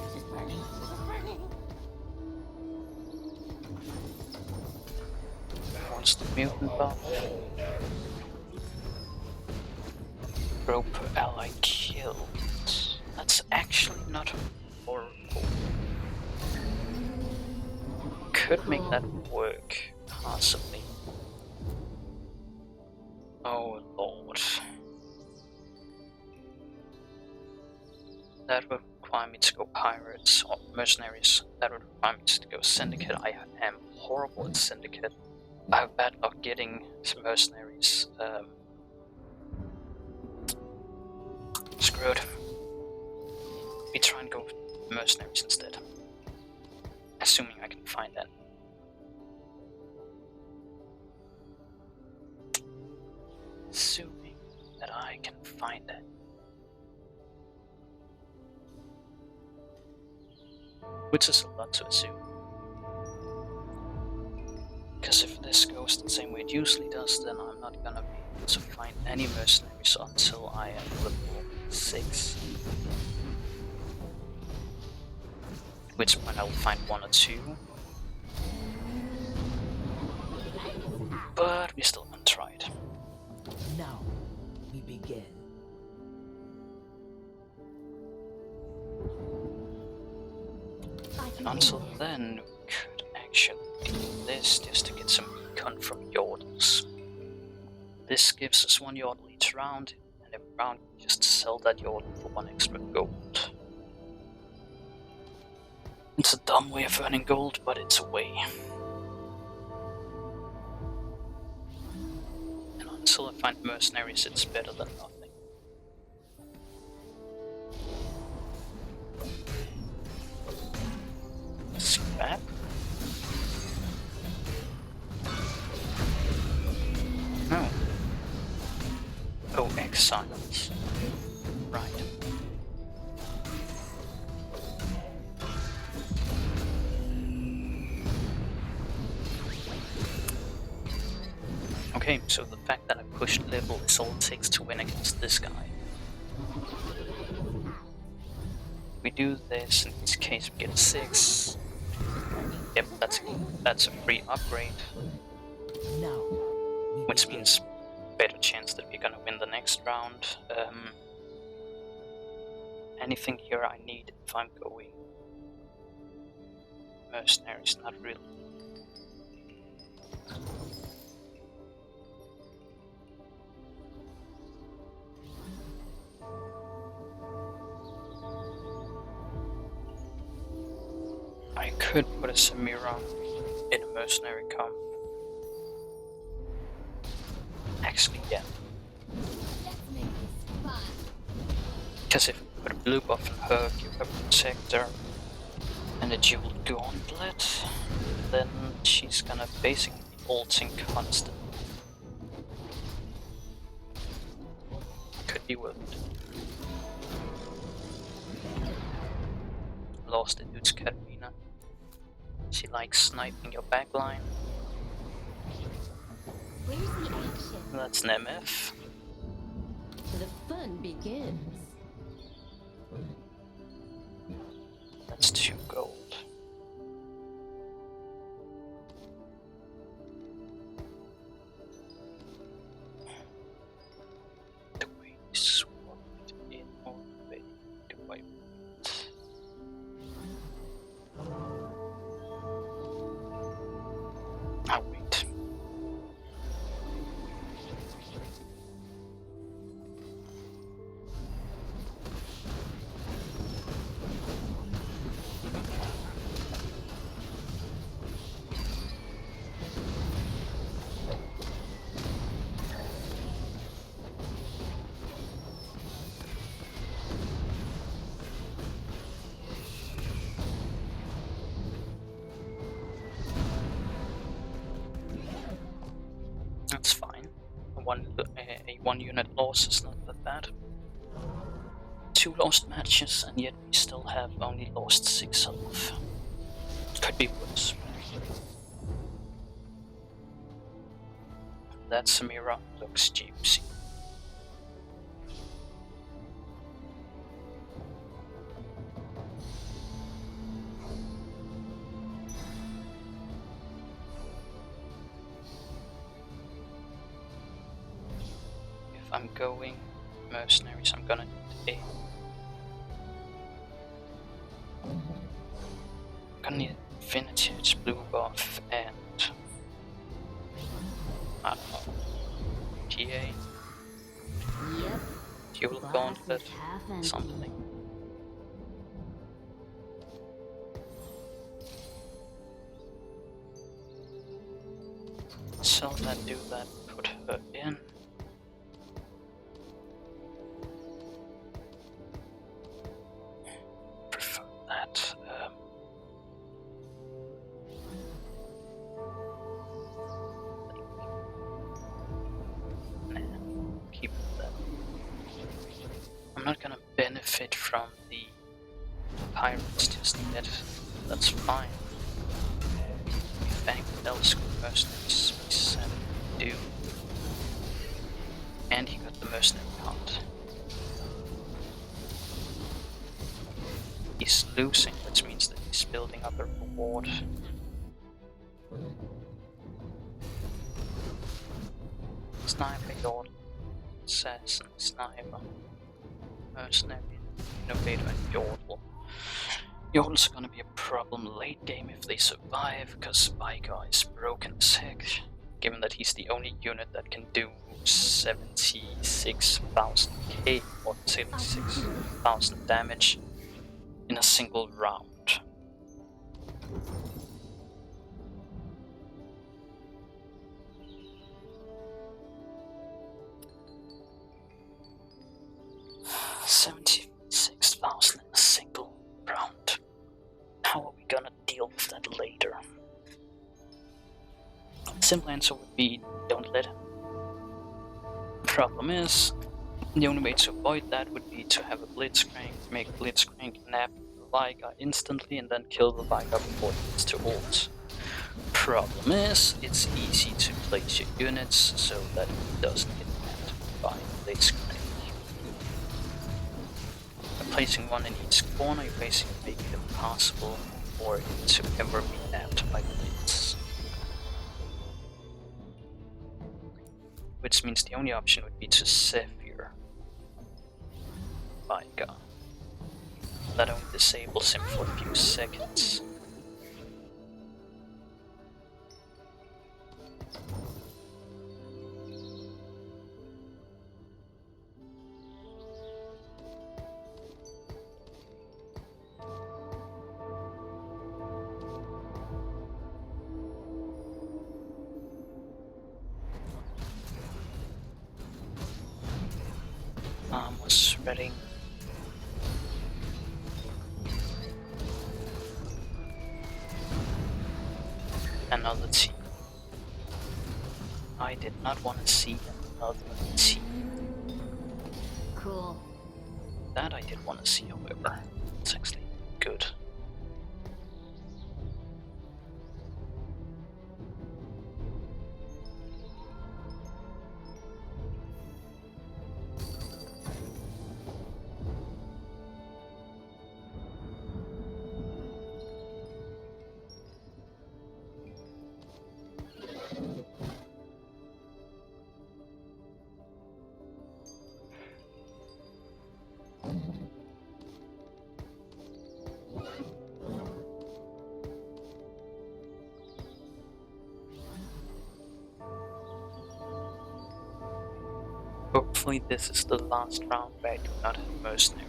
This is burning. This is burning. Wants the mutant buff. Rope ally killed. That's actually not horrible. Could make that work, possibly. Oh lord. That would require me to go pirates or mercenaries. That would require me to go syndicate. I am horrible at syndicate. I have bad luck getting some mercenaries. Screwed. We try and go mercenaries instead. Assuming I can find that. Assuming that I can find that. Which is a lot to assume. Because if this goes the same way it usually does, then I'm not gonna be able to find any mercenaries until I am level 6. At which point I will find 1 or 2. But we still haven't tried. Now, we begin. I can Until do this. then, we could actually do this just to get some recon from Yordles. This gives us 1 Yordle each round, and every round we just sell that Yordle for 1 extra gold. It's a dumb way of earning gold, but it's a way. And until I find mercenaries, it's better than nothing. Scrap? No. Oh, exiles. Right. Okay, so the fact that I pushed level is all it takes to win against this guy. We do this, in this case we get 6. Yep, that's a free upgrade, Now, we which begin. means better chance that we're gonna win the next round. Anything here I need if I'm going mercenaries? Not really. I could put a Samira in a mercenary comp. Actually, yeah. Let's make this fun. Because if you put a blue buff on her, give her protector, and a jewel gauntlet, then she's gonna basically be ulting constantly. Could be worth it. Lost the dude's Katarina. She likes sniping your backline. Where's the action? That's an MF. The fun begins. That's 2 gold. Do I swap it in or wait? Do I wait? I'll wait. That's fine. A one unit loss is not that bad. 2 lost matches, and yet we still have only lost 6 health. Could be worse. That Samira looks juicy. If I'm going mercenaries, I'm gonna need a. I'm gonna need Infinity Edge, blue buff, and I don't know. PA, Yep. Dual Glass Gauntlet, is half empty. something. Sell that, do that, put her in. Prefer that. Nah, keep that. I'm not gonna benefit from the pirates just yet. That's fine. Bank else mercenaries, we said do. And he got the mercenary card. He's losing, which means that he's building up a reward. Sniper, Yordle, Assassin, Sniper, Mercenary, Innovator, and Yordle. Yordle's gonna be a problem late game if they survive, because Vigar is broken as heck, given that he's the only unit that can do 76,000 K or 76,000 damage in a single round. $76,000 in a single round. How are we gonna deal with that later? Simple answer would be don't let him. Problem is, the only way to avoid that would be to have a Blitzcrank, make Blitzcrank nap the Vigar instantly and then kill the Vigar before it gets to ult. Problem is, it's easy to place your units so that it doesn't get napped by Blitzcrank. By placing one in each corner, you basically make it impossible for it to ever be napped by Blitz. Which means the only option would be to Zephyr Vigar. That only disables him for a few seconds. Was spreading another team. I did not want to see another team. Cool. That I did want to see, however. It's actually good. Hopefully this is the last round where I do not have mercenary.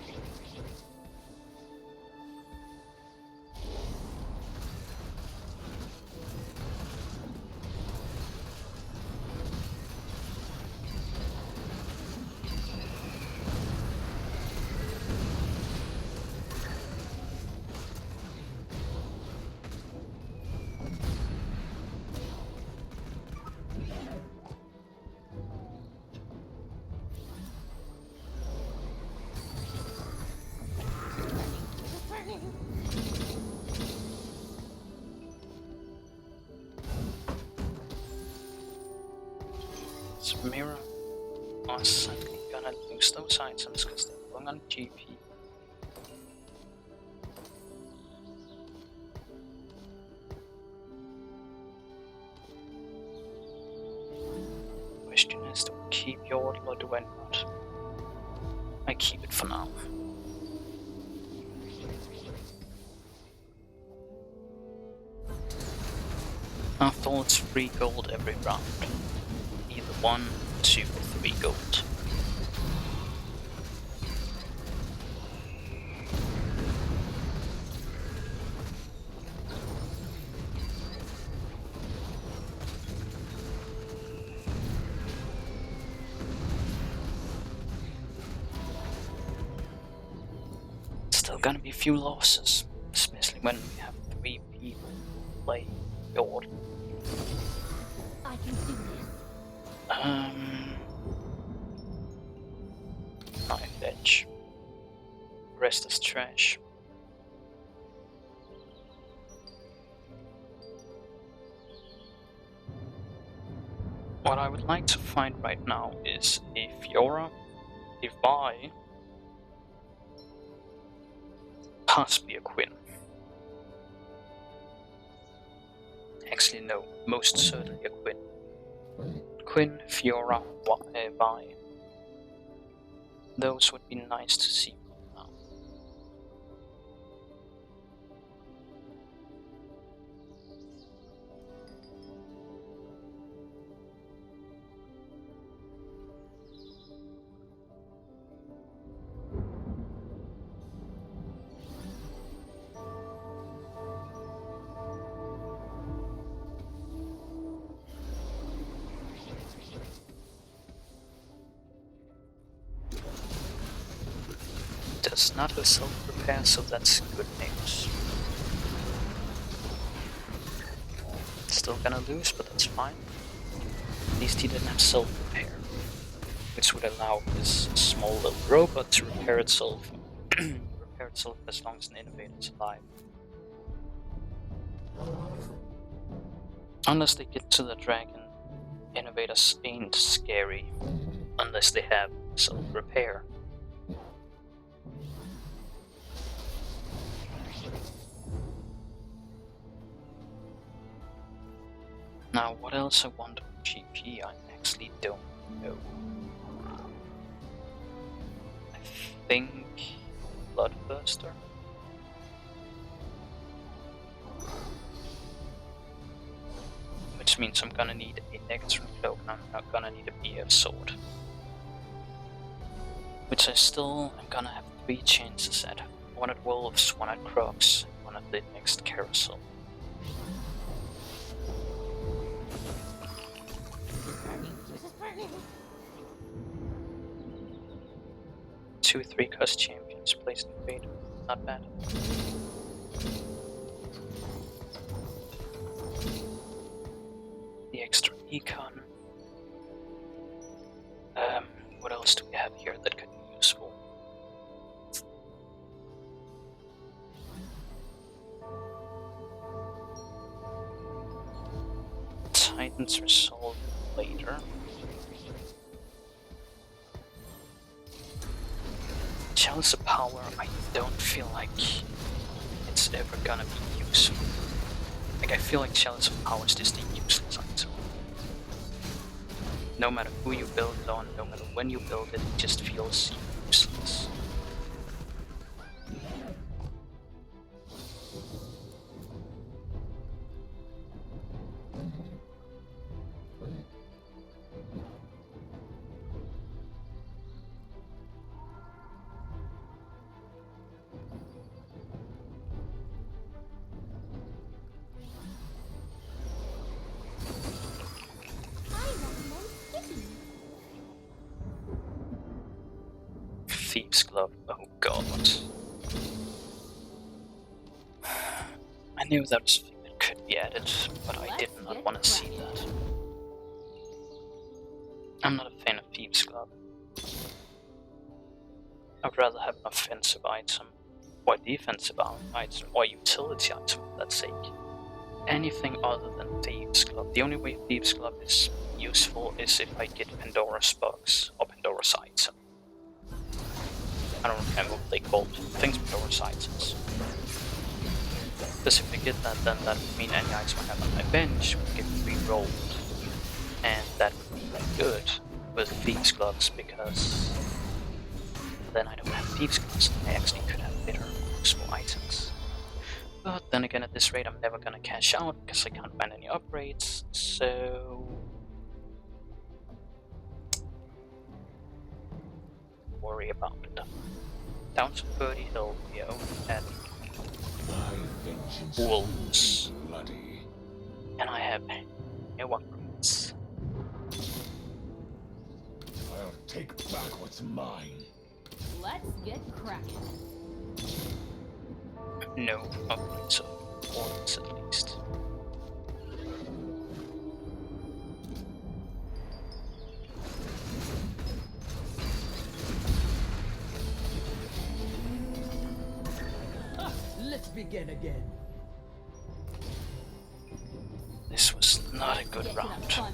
So Mirror are suddenly gonna lose those items because they're going on GP. Question is, do I keep your or do I not? I keep it for now. After all, it's 3 gold every round. Either 1, 2, or 3 gold. Still gonna be few losses, especially when we have 3 people play Yord. I can do this. Knife edge. Rest is trash. What I would like to find right now is a Fiora, a Vi, possibly a Quinn. Actually, no, most certainly a Quinn. Quinn, Fiora, Vi. Those would be nice to see now. Does not have self-repair, so that's good news. Still gonna lose, but that's fine. At least he didn't have self-repair, which would allow this small little robot to repair itself as long as an innovator is alive. Unless they get to the dragon, innovators ain't scary unless they have self-repair. Now, what else I want on GP, I actually don't know. I think Bloodthirster. Which means I'm gonna need a Negatron Cloak and I'm not gonna need a BF Sword. Which I still am gonna have 3 chances at. 1 at Wolves, 1 at Crocs, 1 at the next Carousel. Two 3-cost champions placed in fate. Not bad. Econ. What else do we have here that could be useful? Titans resolve later. Chalice of Power, I don't feel like it's ever gonna be useful. Like, I feel like Chalice of Power is just a useless item. No matter who you build it on, no matter when you build it, it just feels useless. Thieves' Glove, oh god. I knew that was a thing that could be added, but I did not want to see that. I'm not a fan of Thieves' Glove. I'd rather have an offensive item, or defensive item, or utility item for that sake. Anything other than Thieves' Glove. The only way Thieves' Glove is useful is if I get Pandora's Box or Pandora's item. I don't remember what they called things, Pandora's items. Because if I get that, then that would mean any item I have on my bench would get re-rolled. And that would be good with Thieves' Gloves, because then I don't have Thieves' Gloves and I actually could have better useful items. But then again, at this rate I'm never gonna cash out because I can't find any upgrades, so... worry about it. Down to 30 health, we only had wolves. And I have no upgrades. I'll take back what's mine. Let's get cracking. No upgrades of wolves at least. Let's begin again. This was not a good Get to the round. fun part.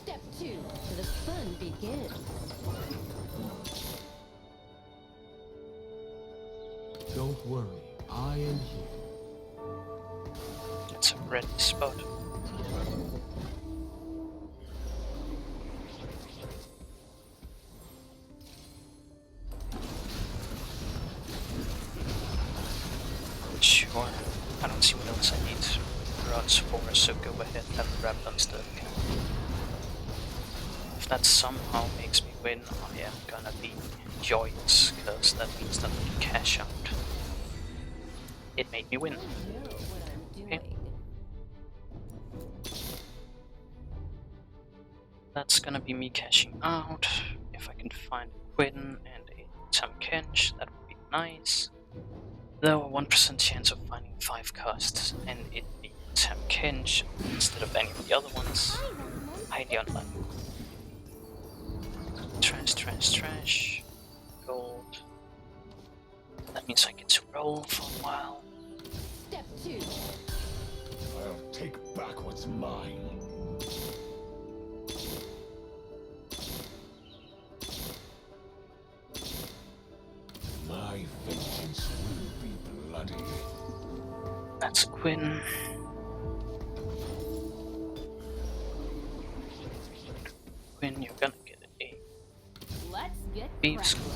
Step 2. The fun begins. Don't worry, I am here. It's a red spot. Sure, I don't see what else I need rods for, so go ahead, have a wrap on stuff. If that somehow makes me win, I am gonna be joyous, because that means that I can cash out. It made me win. I know what I'm doing. Okay. That's gonna be me cashing out. If I can find a Quinn and a Tam Kench, that would be nice. Though a 1% chance of finding 5 costs and it be Tam Kench instead of any of the other ones. Highly unlikely. Trash, trash, trash. Gold. That means I get to roll for a while. Step 2. I'll take back what's mine. My vengeance will be bloody. That's a Quinn. Quinn, you're gonna get a Let's get Thieves' cracking.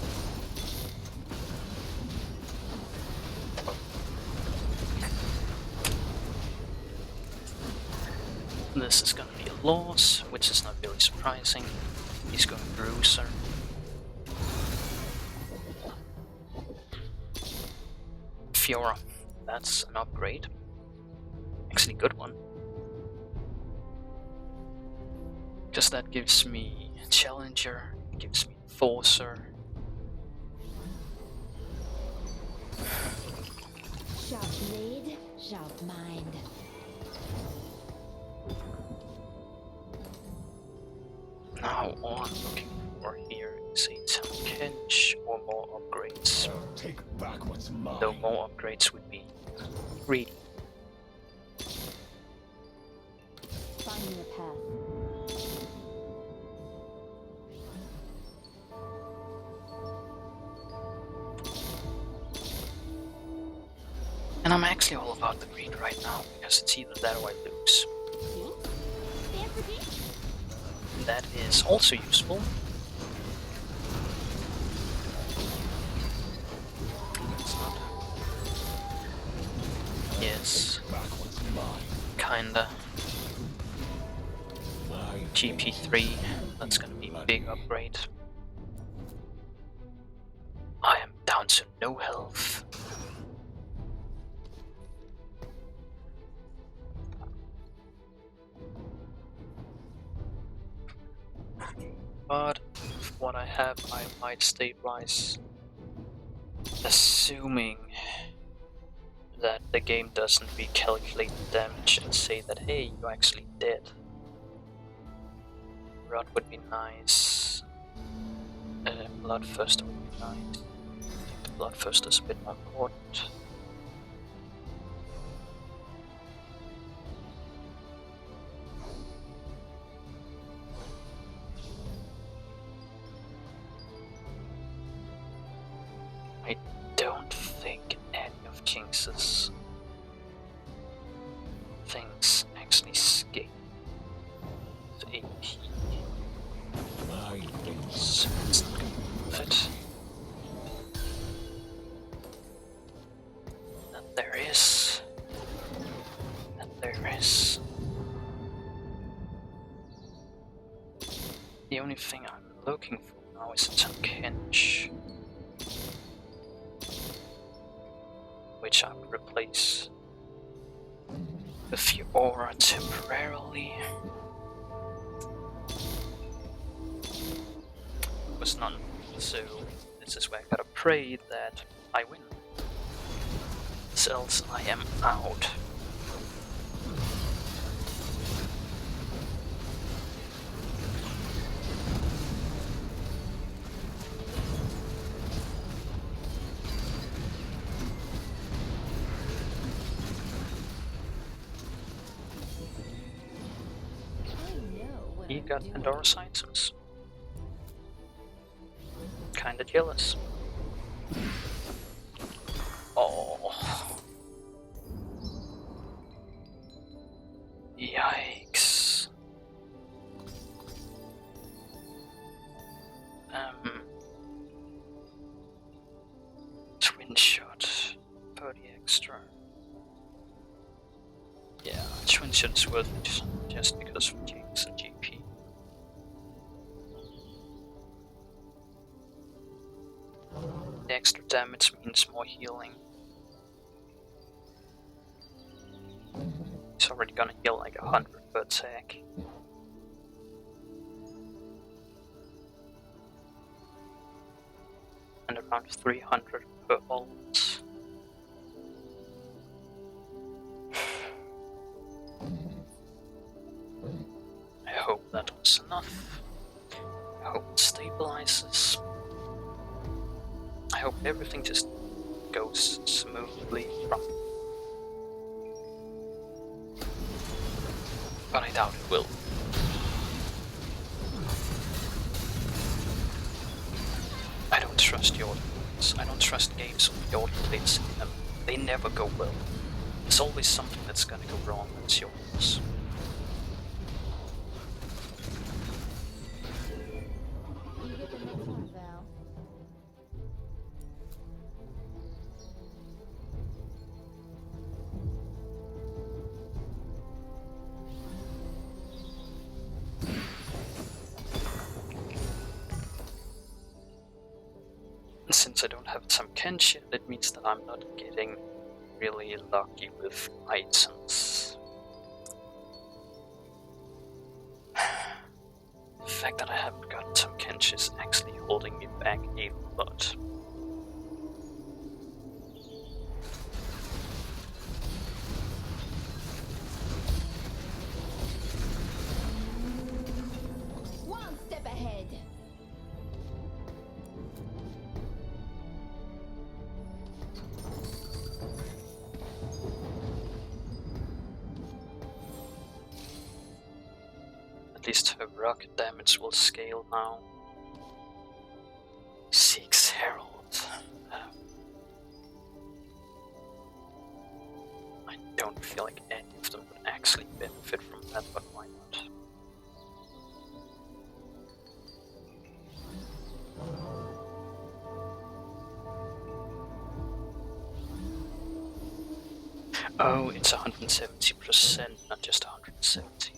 This is gonna be a loss, which is not really surprising. He's going Bruiser. Fiora, that's an upgrade. Actually, good one. Because that gives me a Challenger, gives me Enforcer. Sharp blade, sharp mind. Now all I'm looking for here is a Tamkench or more upgrades. I'll take back what's mine. Though more upgrades would be greedy. Find me a path. And I'm actually all about the greed right now, because it's either that or I lose. Stand for deep. That is also useful. It's not. Yes, Back what's mine. kinda. My GP3, that's gonna be a big upgrade. I am down to no health. But with what I have, I might stabilize. Assuming that the game doesn't recalculate the damage and say that, hey, you're actually dead. Rod would be nice. Bloodthirster would be nice. I think the Bloodthirster is a bit more important. I don't think any of Jinx's things actually skip the AP. my face. So it's not gonna move it. That there is. That there is. The only thing I'm looking for now is a Tamkench, which I would replace with Fiora temporarily. Was none, so this is where I gotta pray that I win. Else I am out. I know what He I'm got doing. Pandora's items. Kinda jealous. Oh. Yikes. Twin shot. 30 extra. Yeah, twin shot is worth it just because of Jinx and GP. The extra damage means more healing. He's already gonna heal like 100 per attack. And around 300 per ult. I hope that was enough. I hope it stabilizes. I hope everything just goes smoothly from. But I doubt it will. I don't trust Jordan's. I don't trust games with Jordan plays in them. They never go well. There's always something that's gonna go wrong when it's yours. You get the next one, Val. And since I don't have some Kenshi, that means that I'm not getting really lucky with items. giving me back a lot. One step ahead. At least her rocket damage will scale now. 6 Herald. I don't feel like any of them would actually benefit from that, but why not? Oh, it's 170%, not just 170.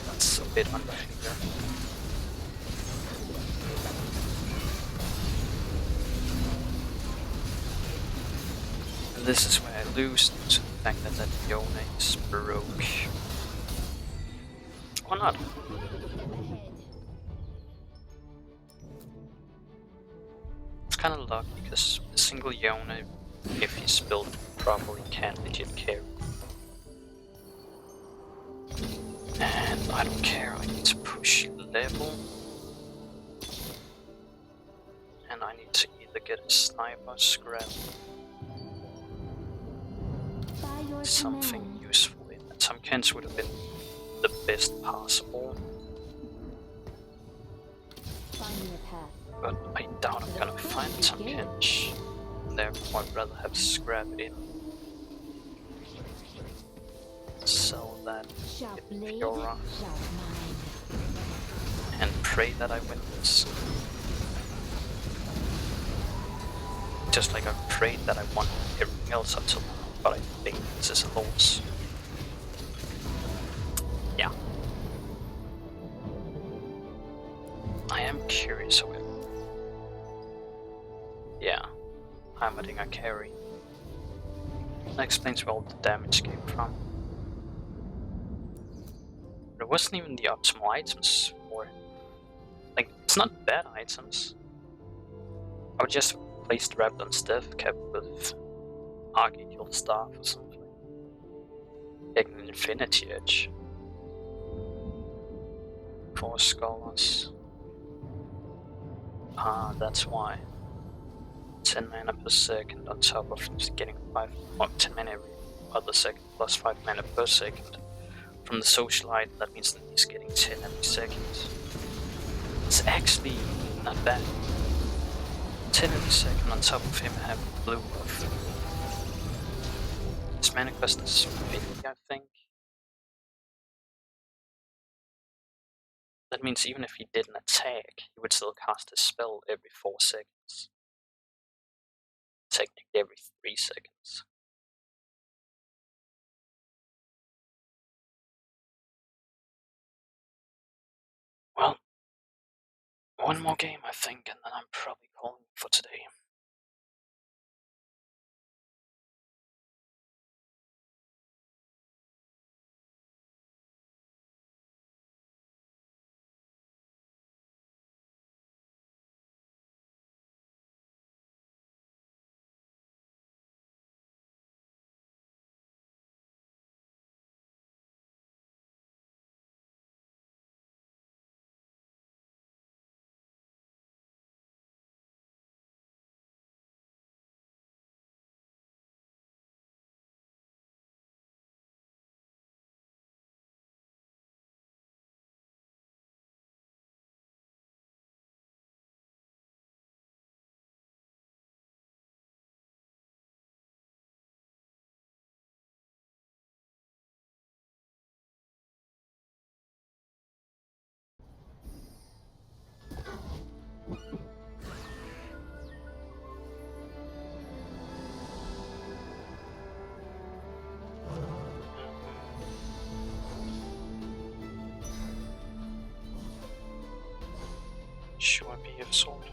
That's a bit unfair. And this is where I lose due to the fact that that Yone is broke. Or not. Step ahead. It's kind of lucky because a single Yone, if he's built properly, can legit carry. And I don't care, I need to push level. And I need to either get a sniper, scrap, By your something command. useful in it. Some cans would have been the best possible, Find your path. but I doubt I'm gonna find some cans. Therefore, I'd rather have scrap in. Sell that, Sharp get blade, Fiora, sharp mind. and pray that I win this. Just like I prayed that I won everything else up till now, but I think this is a loss. Yeah. I am curious, however. Yeah, Heimerdinger carry. That explains where all the damage came from. But it wasn't even the optimal items for it. Like, it's not bad items. I would just place the Raptor Staff cap with Archangel Staff or something. Like an Infinity Edge. 4 Scholars. Ah, that's why. 10 mana per second on top of getting 10 mana every other second plus 5 mana per second. From the socialite, that means that he's getting 10 every second. It's actually not bad. 10 every second on top of him having blue buff. His mana cost is 50, I think. That means even if he didn't attack, he would still cast his spell every 4 seconds. Technically every 3 seconds. Well, one more game I think, and then I'm probably calling for today. Sure, BF sword.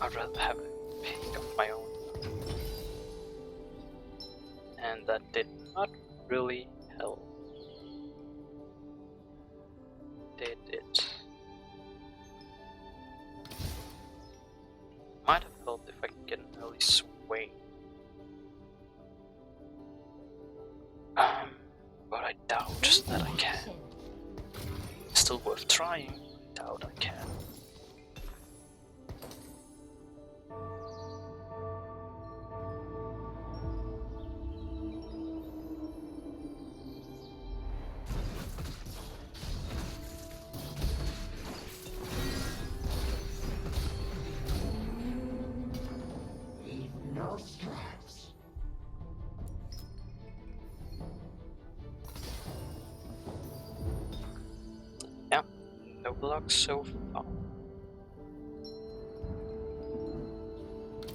I'd rather have a peek of my own. And that did not really help. Did it? Might have helped if I could get an early sway. But I doubt that I can. Still worth trying. Doubt I can. No scraps. Yeah, no luck so far.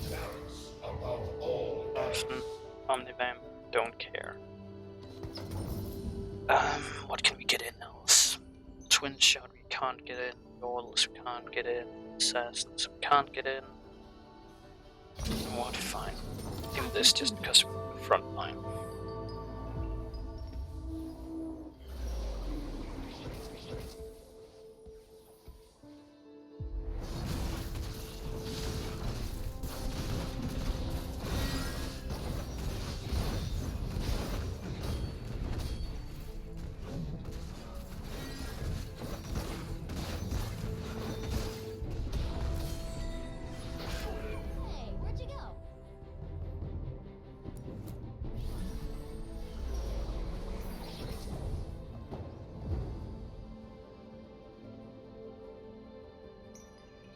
Balance above all. Often, Omnivamp, don't care. What can we get in else? Twin Shot we can't get in, Lawless we can't get in, Assassins we can't get in. What? Fine. Do this just because we're the front line. Hey, where'd you go?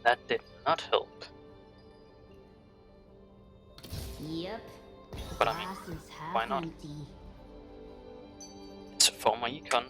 That did not help. Yep. But I mean, Glass is half why not? empty. It's a former econ.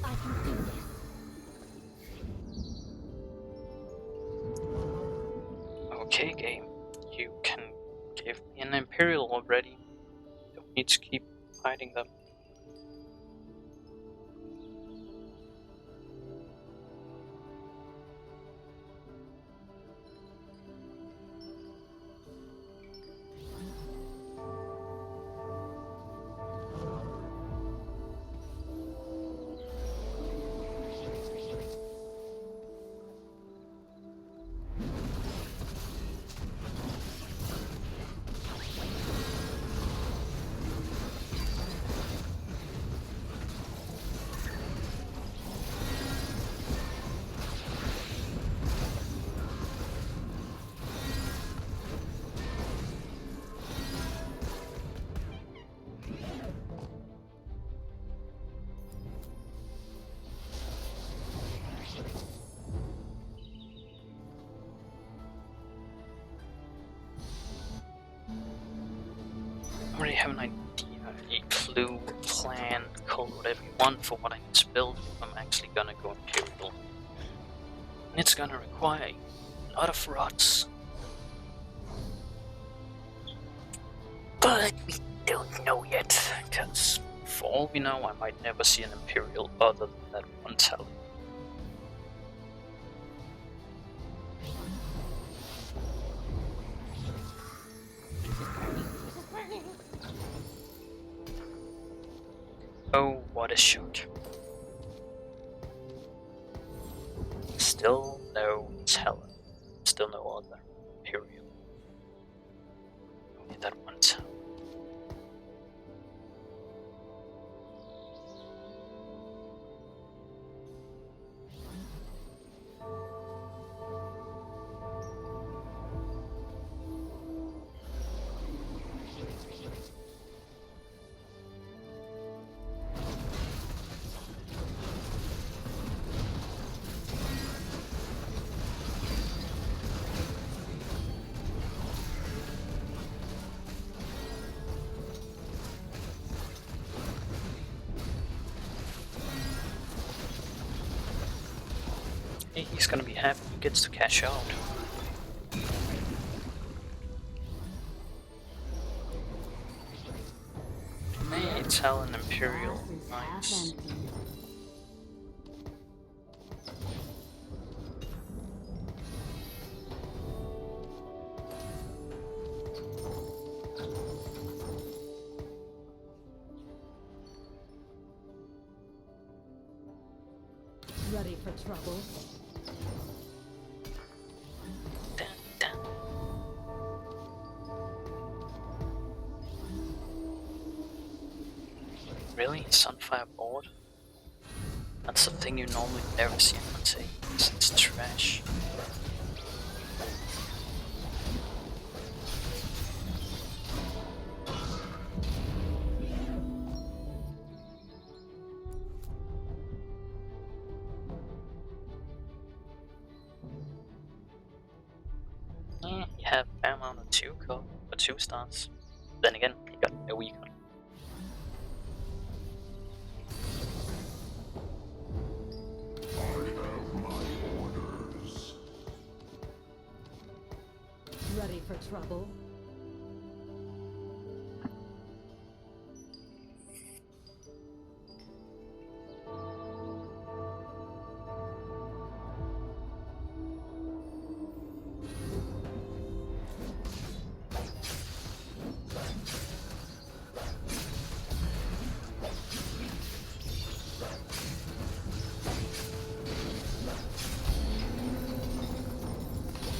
I can do this. Okay, game. You can give me an Imperial already. Don't need to keep fighting them. I already have an idea, a clue, plan, call it whatever you want for what I need to build if I'm actually gonna go Imperial. And it's gonna require a lot of rods. But we don't know yet, because for all we know I might never see an Imperial other than that one talent. Oh, what a shot. Still no talent. Still no other Imperial. Only that one talent. He's gonna be happy he gets to cash out. Hey, Italian Imperial. Nice. Ready for trouble? Dun, dun. Really? Sunfire board? That's the thing you normally never see on Montagues. It's trash. Yeah, you have Bam on a 2 stars. Then again, you got a weak one. Ready for trouble?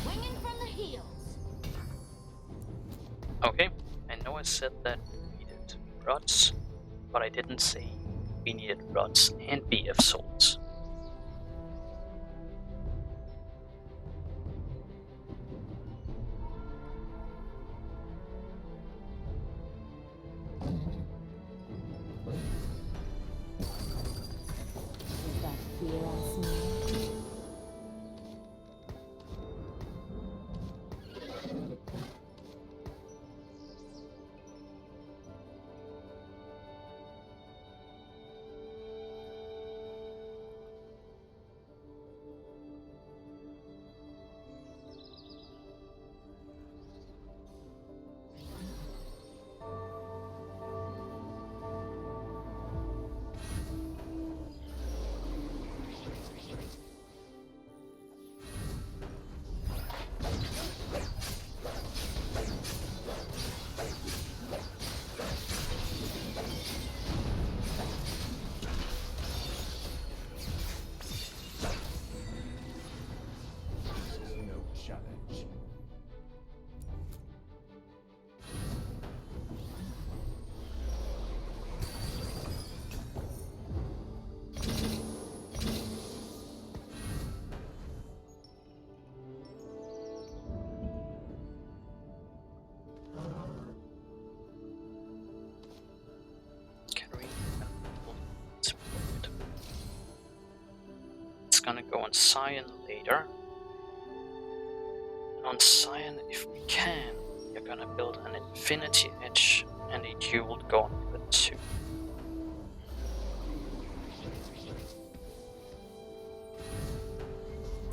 Swinging from the heels. Okay, I know I said that we needed rods, but I didn't say we needed rods and BF swords. Is that fear I smell? No challenge. Carry. It's gonna go on Cyan later. And on Cyan, if we can, we're gonna build an Infinity Edge and a Dual Gauntlet too.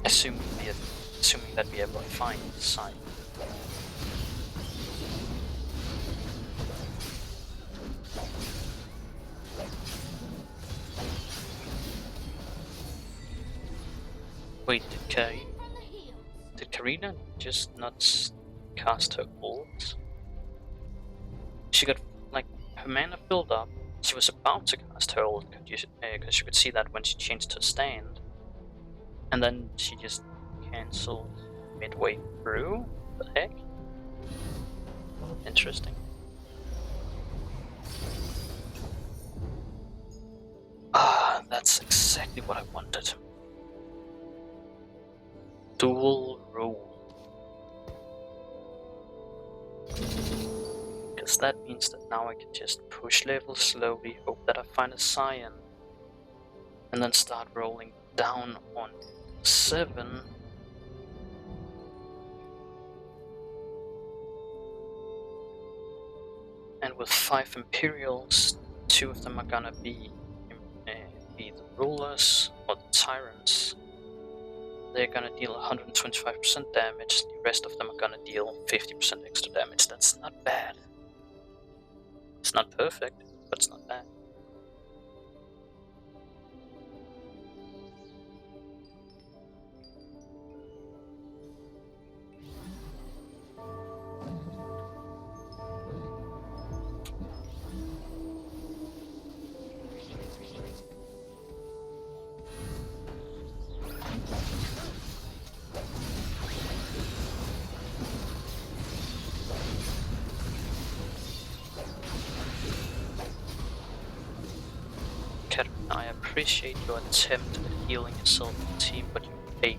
Assuming that we ever find Cyan. Wait, did Karina just not cast her ult? She got, like, her mana filled up. She was about to cast her ult because you could see that when she changed her stand. And then she just cancelled midway through? What the heck? Interesting. Ah, that's exactly what I wanted. Dual rule. Because that means that now I can just push level slowly, hope that I find a Cyan, and then start rolling down on 7. And with 5 Imperials, 2 of them are gonna be the rulers or the tyrants. they're gonna deal 125% damage, the rest of them are gonna deal 50% extra damage. That's not bad. It's not perfect, but it's not bad. I appreciate your attempt at healing yourself and team, but you failed.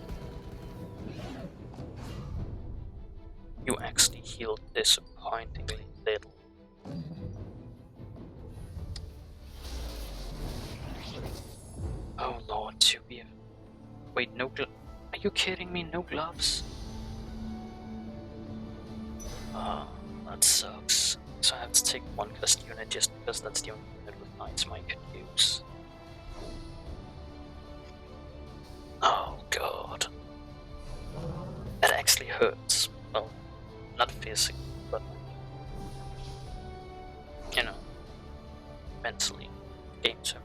You actually healed disappointingly little. Oh lord, wait, no gloves? Are you kidding me? No gloves? Oh, that sucks. So I have to take one quest unit just because that's the only unit with item I could use. Oh god. That actually hurts. Well, not physically, but you know, mentally, game term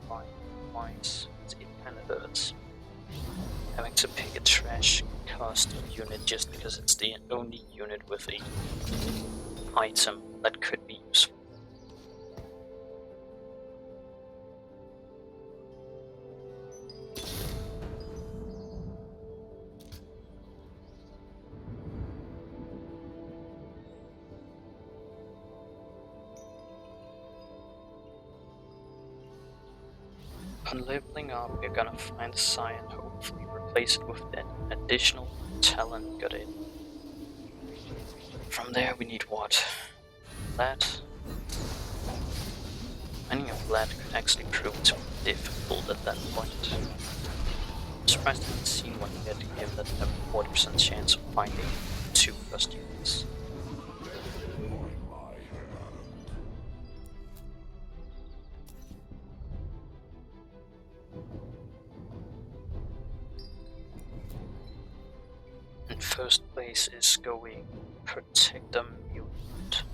wise, it kinda hurts. Having to pick a trash cost unit just because it's the only unit with a item that could be useful. Upon leveling up, we're gonna find the Scion, hopefully replace it with an additional talent we got in. From there we need what? That? Finding a Vlad could actually prove to be difficult at that point. I'm surprised I haven't seen one yet given that I have a 40% chance of finding 2 plus units. In first place is going Protector Mutant.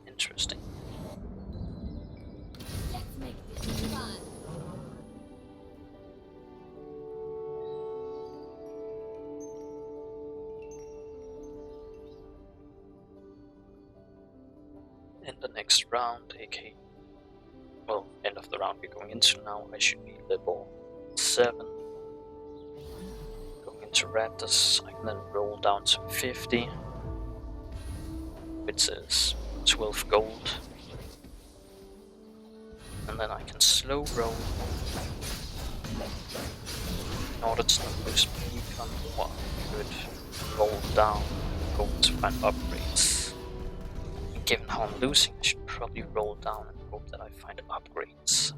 Interesting. Let's make this fun. In the next round, aka, well, end of the round we're going into now, I should be level 7. Going into Raptors, I can then roll down to 50, which is 12 gold. And then I can slow roll in order to not lose my econ, or I could roll down gold to find upgrades. And given how I'm losing, I should probably roll down and hope that I find upgrades.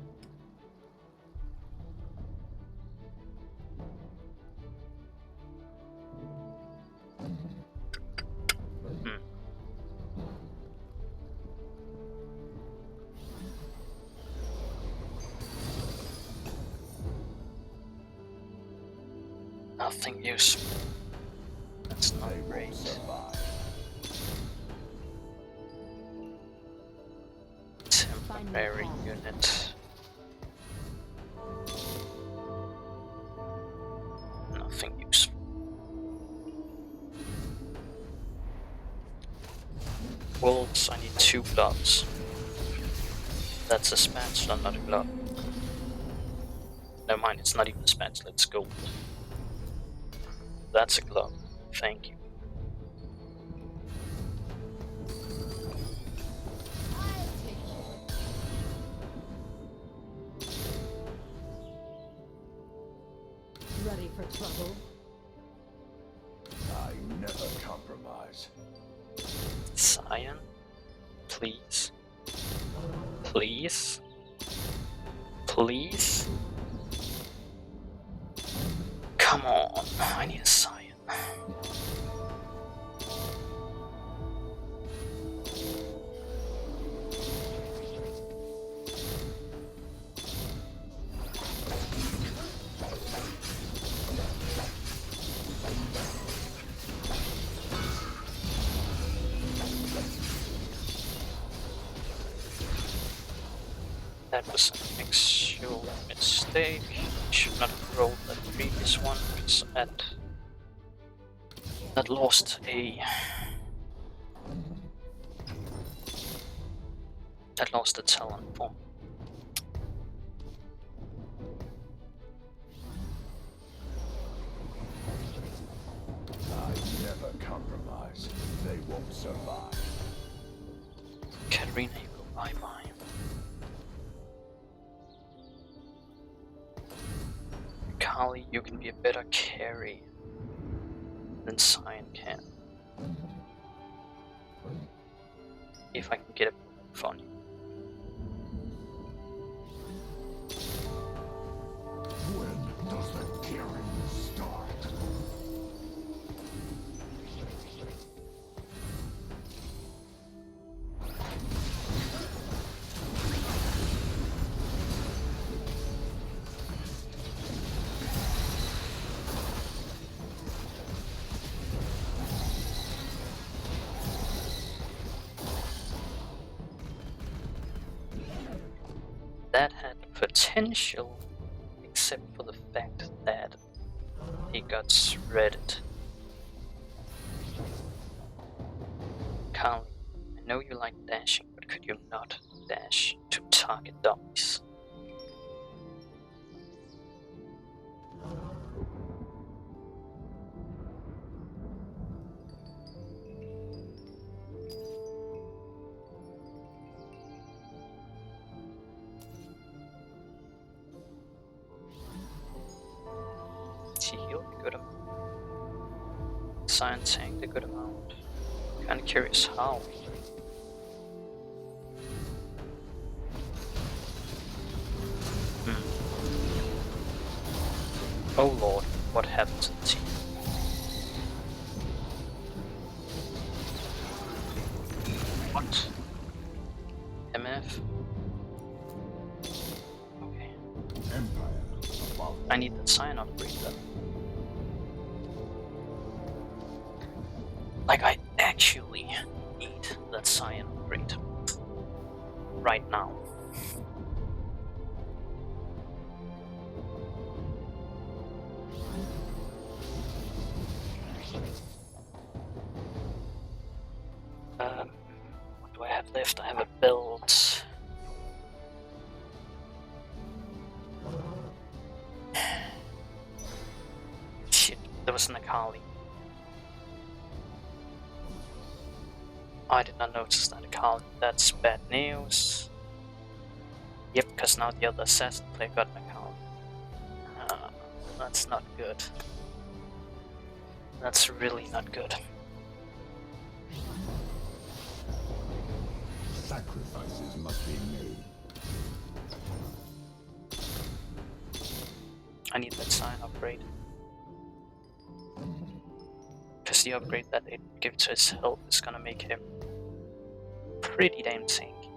Nothing useful. That's not great. Temporary unit. Nothing useful. Wolves, I need 2 gloves. That's a spatula, not a glove. Never mind, it's not even a spatula, it's gold. That's a glove. Thank you. Ready for trouble? I never compromise. Scion? Please? Please? Please? Come on, I need a Scion. That was an actual mistake. I should not have rolled that previous one, because that lost a talent form. I never compromise. They won't survive. Katarina, you go bye-bye. Kali, you can be a better carry than Cyan can. If I can get a move on you. When does the killing start? That had potential, except for the fact that he got shredded. Kali, I know you like dashing, but could you not dash to target dummies? He healed a good amount. Cyan tanked a good amount. Kinda curious how. Oh lord, what happened to the team? What? MF? Okay. Empire above. I need that Cyan upgrade though. Like, I actually need that Cyan upgrade. Right now. What do I have left? I have a build. Shit, there was an Akali. I did not notice that Akali. That's bad news. Yep, because now the other assassin player got an Akali. That's not good. That's really not good. Sacrifices must be made. I need that Cyan upgrade. Because the upgrade that it gives to his health is gonna make him pretty damn tanky.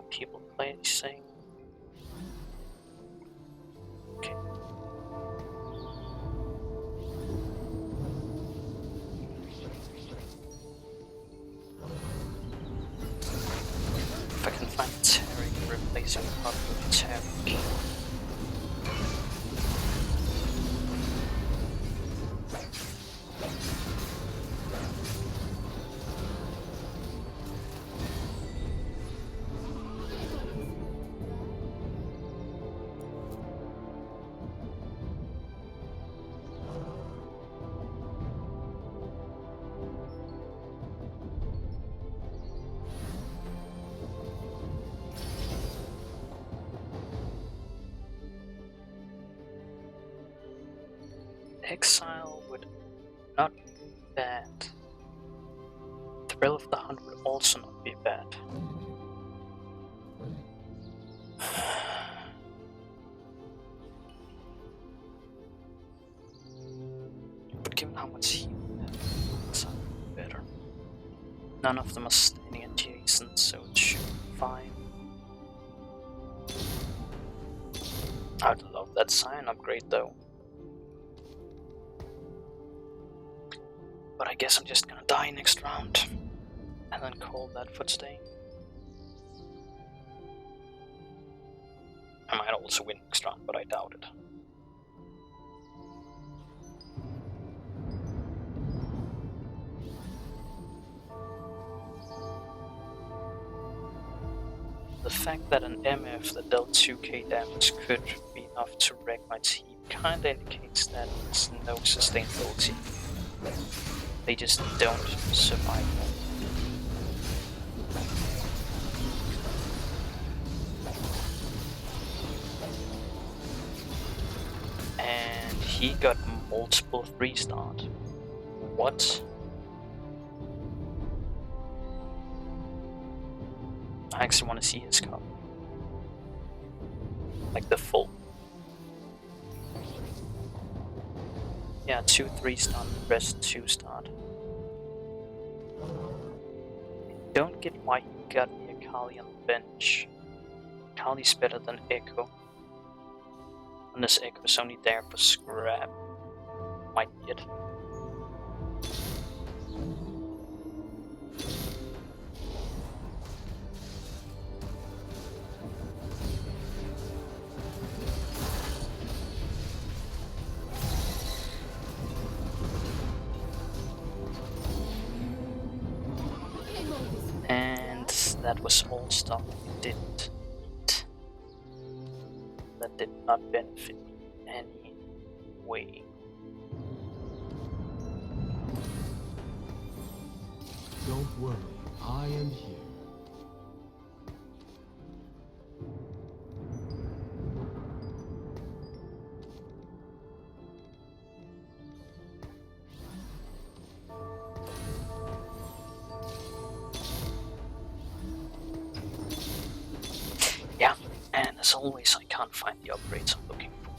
People placing. Okay. If I can find Tarek, replacing part with Tarek. Exile would not be bad. Thrill of the Hunt would also not be bad. But given how much heal we have, it's better. None of them are standing adjacent, so it should be fine. I'd love that Cyan upgrade though. but I guess I'm just gonna die next round and then call that for today. I might also win next round, but I doubt it. The fact that an MF that dealt 2k damage could be enough to wreck my team kinda indicates that there's no sustainability. They just don't survive. And he got multiple 3-star. What? I actually want to see his card. Like the full. Yeah, 2 3-star, the rest 2-star. Don't get why he got me a Kali on the bench. Kali's better than Echo. Unless Echo's only there for scrap. Might be it. And that was all stuff we didn't need. That did not benefit me in any way. Don't worry, I am here. Yeah, and as always, I can't find the upgrades I'm looking for.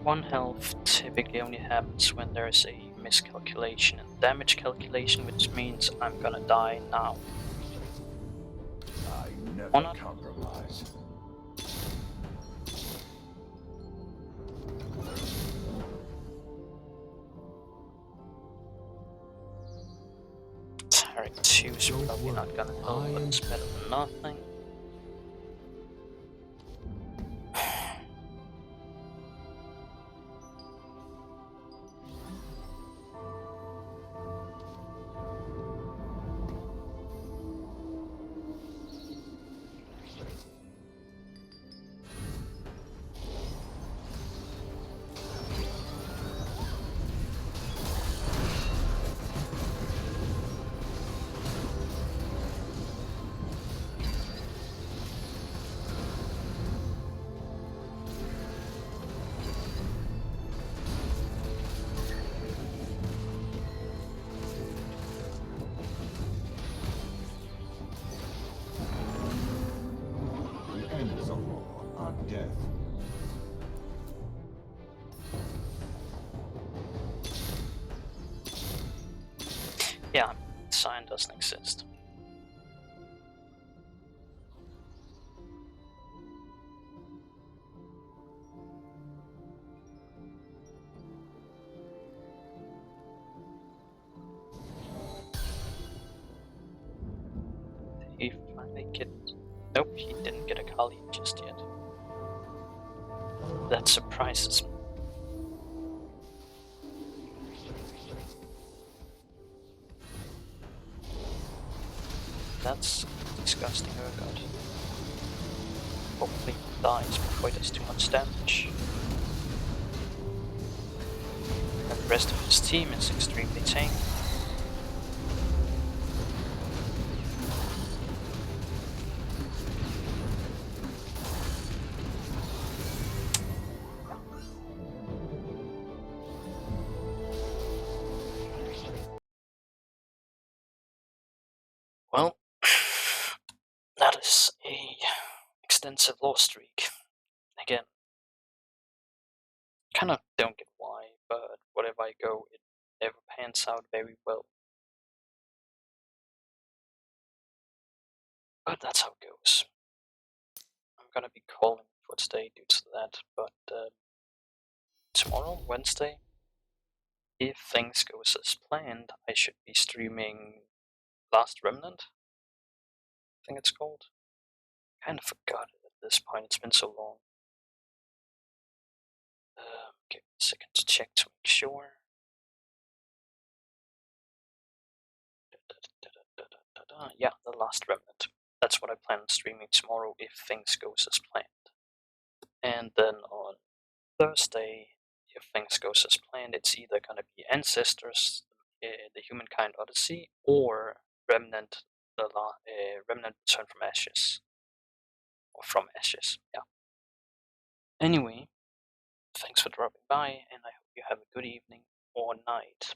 One health typically only happens when there is a miscalculation in damage calculation, which means I'm gonna die now. I never Why not? compromise. Tarek 2 is probably not gonna help, but it's better than nothing. The end is a war on death. Yeah, sign doesn't exist. Did he finally get... Nope, he didn't get a Kali just yet. That surprises me. That's disgusting, oh god. Hopefully he dies before he does too much damage. And the rest of his team is extremely tanky. Well, that is a extensive loss streak. Again, kind of don't get why, but wherever I go, it never pans out very well. But that's how it goes. I'm gonna be calling for today due to that, but tomorrow, Wednesday, if things goes as planned, I should be streaming Last Remnant, I think it's called. Kind of forgot it at this point, it's been so long. Give me a second to check to make sure. Yeah, The Last Remnant. That's what I plan on streaming tomorrow if things goes as planned. And then on Thursday, if things goes as planned, it's either gonna be Ancestors, the Humankind Odyssey, or Remnant, Remnant Return from Ashes. Or From Ashes, yeah. Anyway, thanks for dropping by, and I hope you have a good evening or night.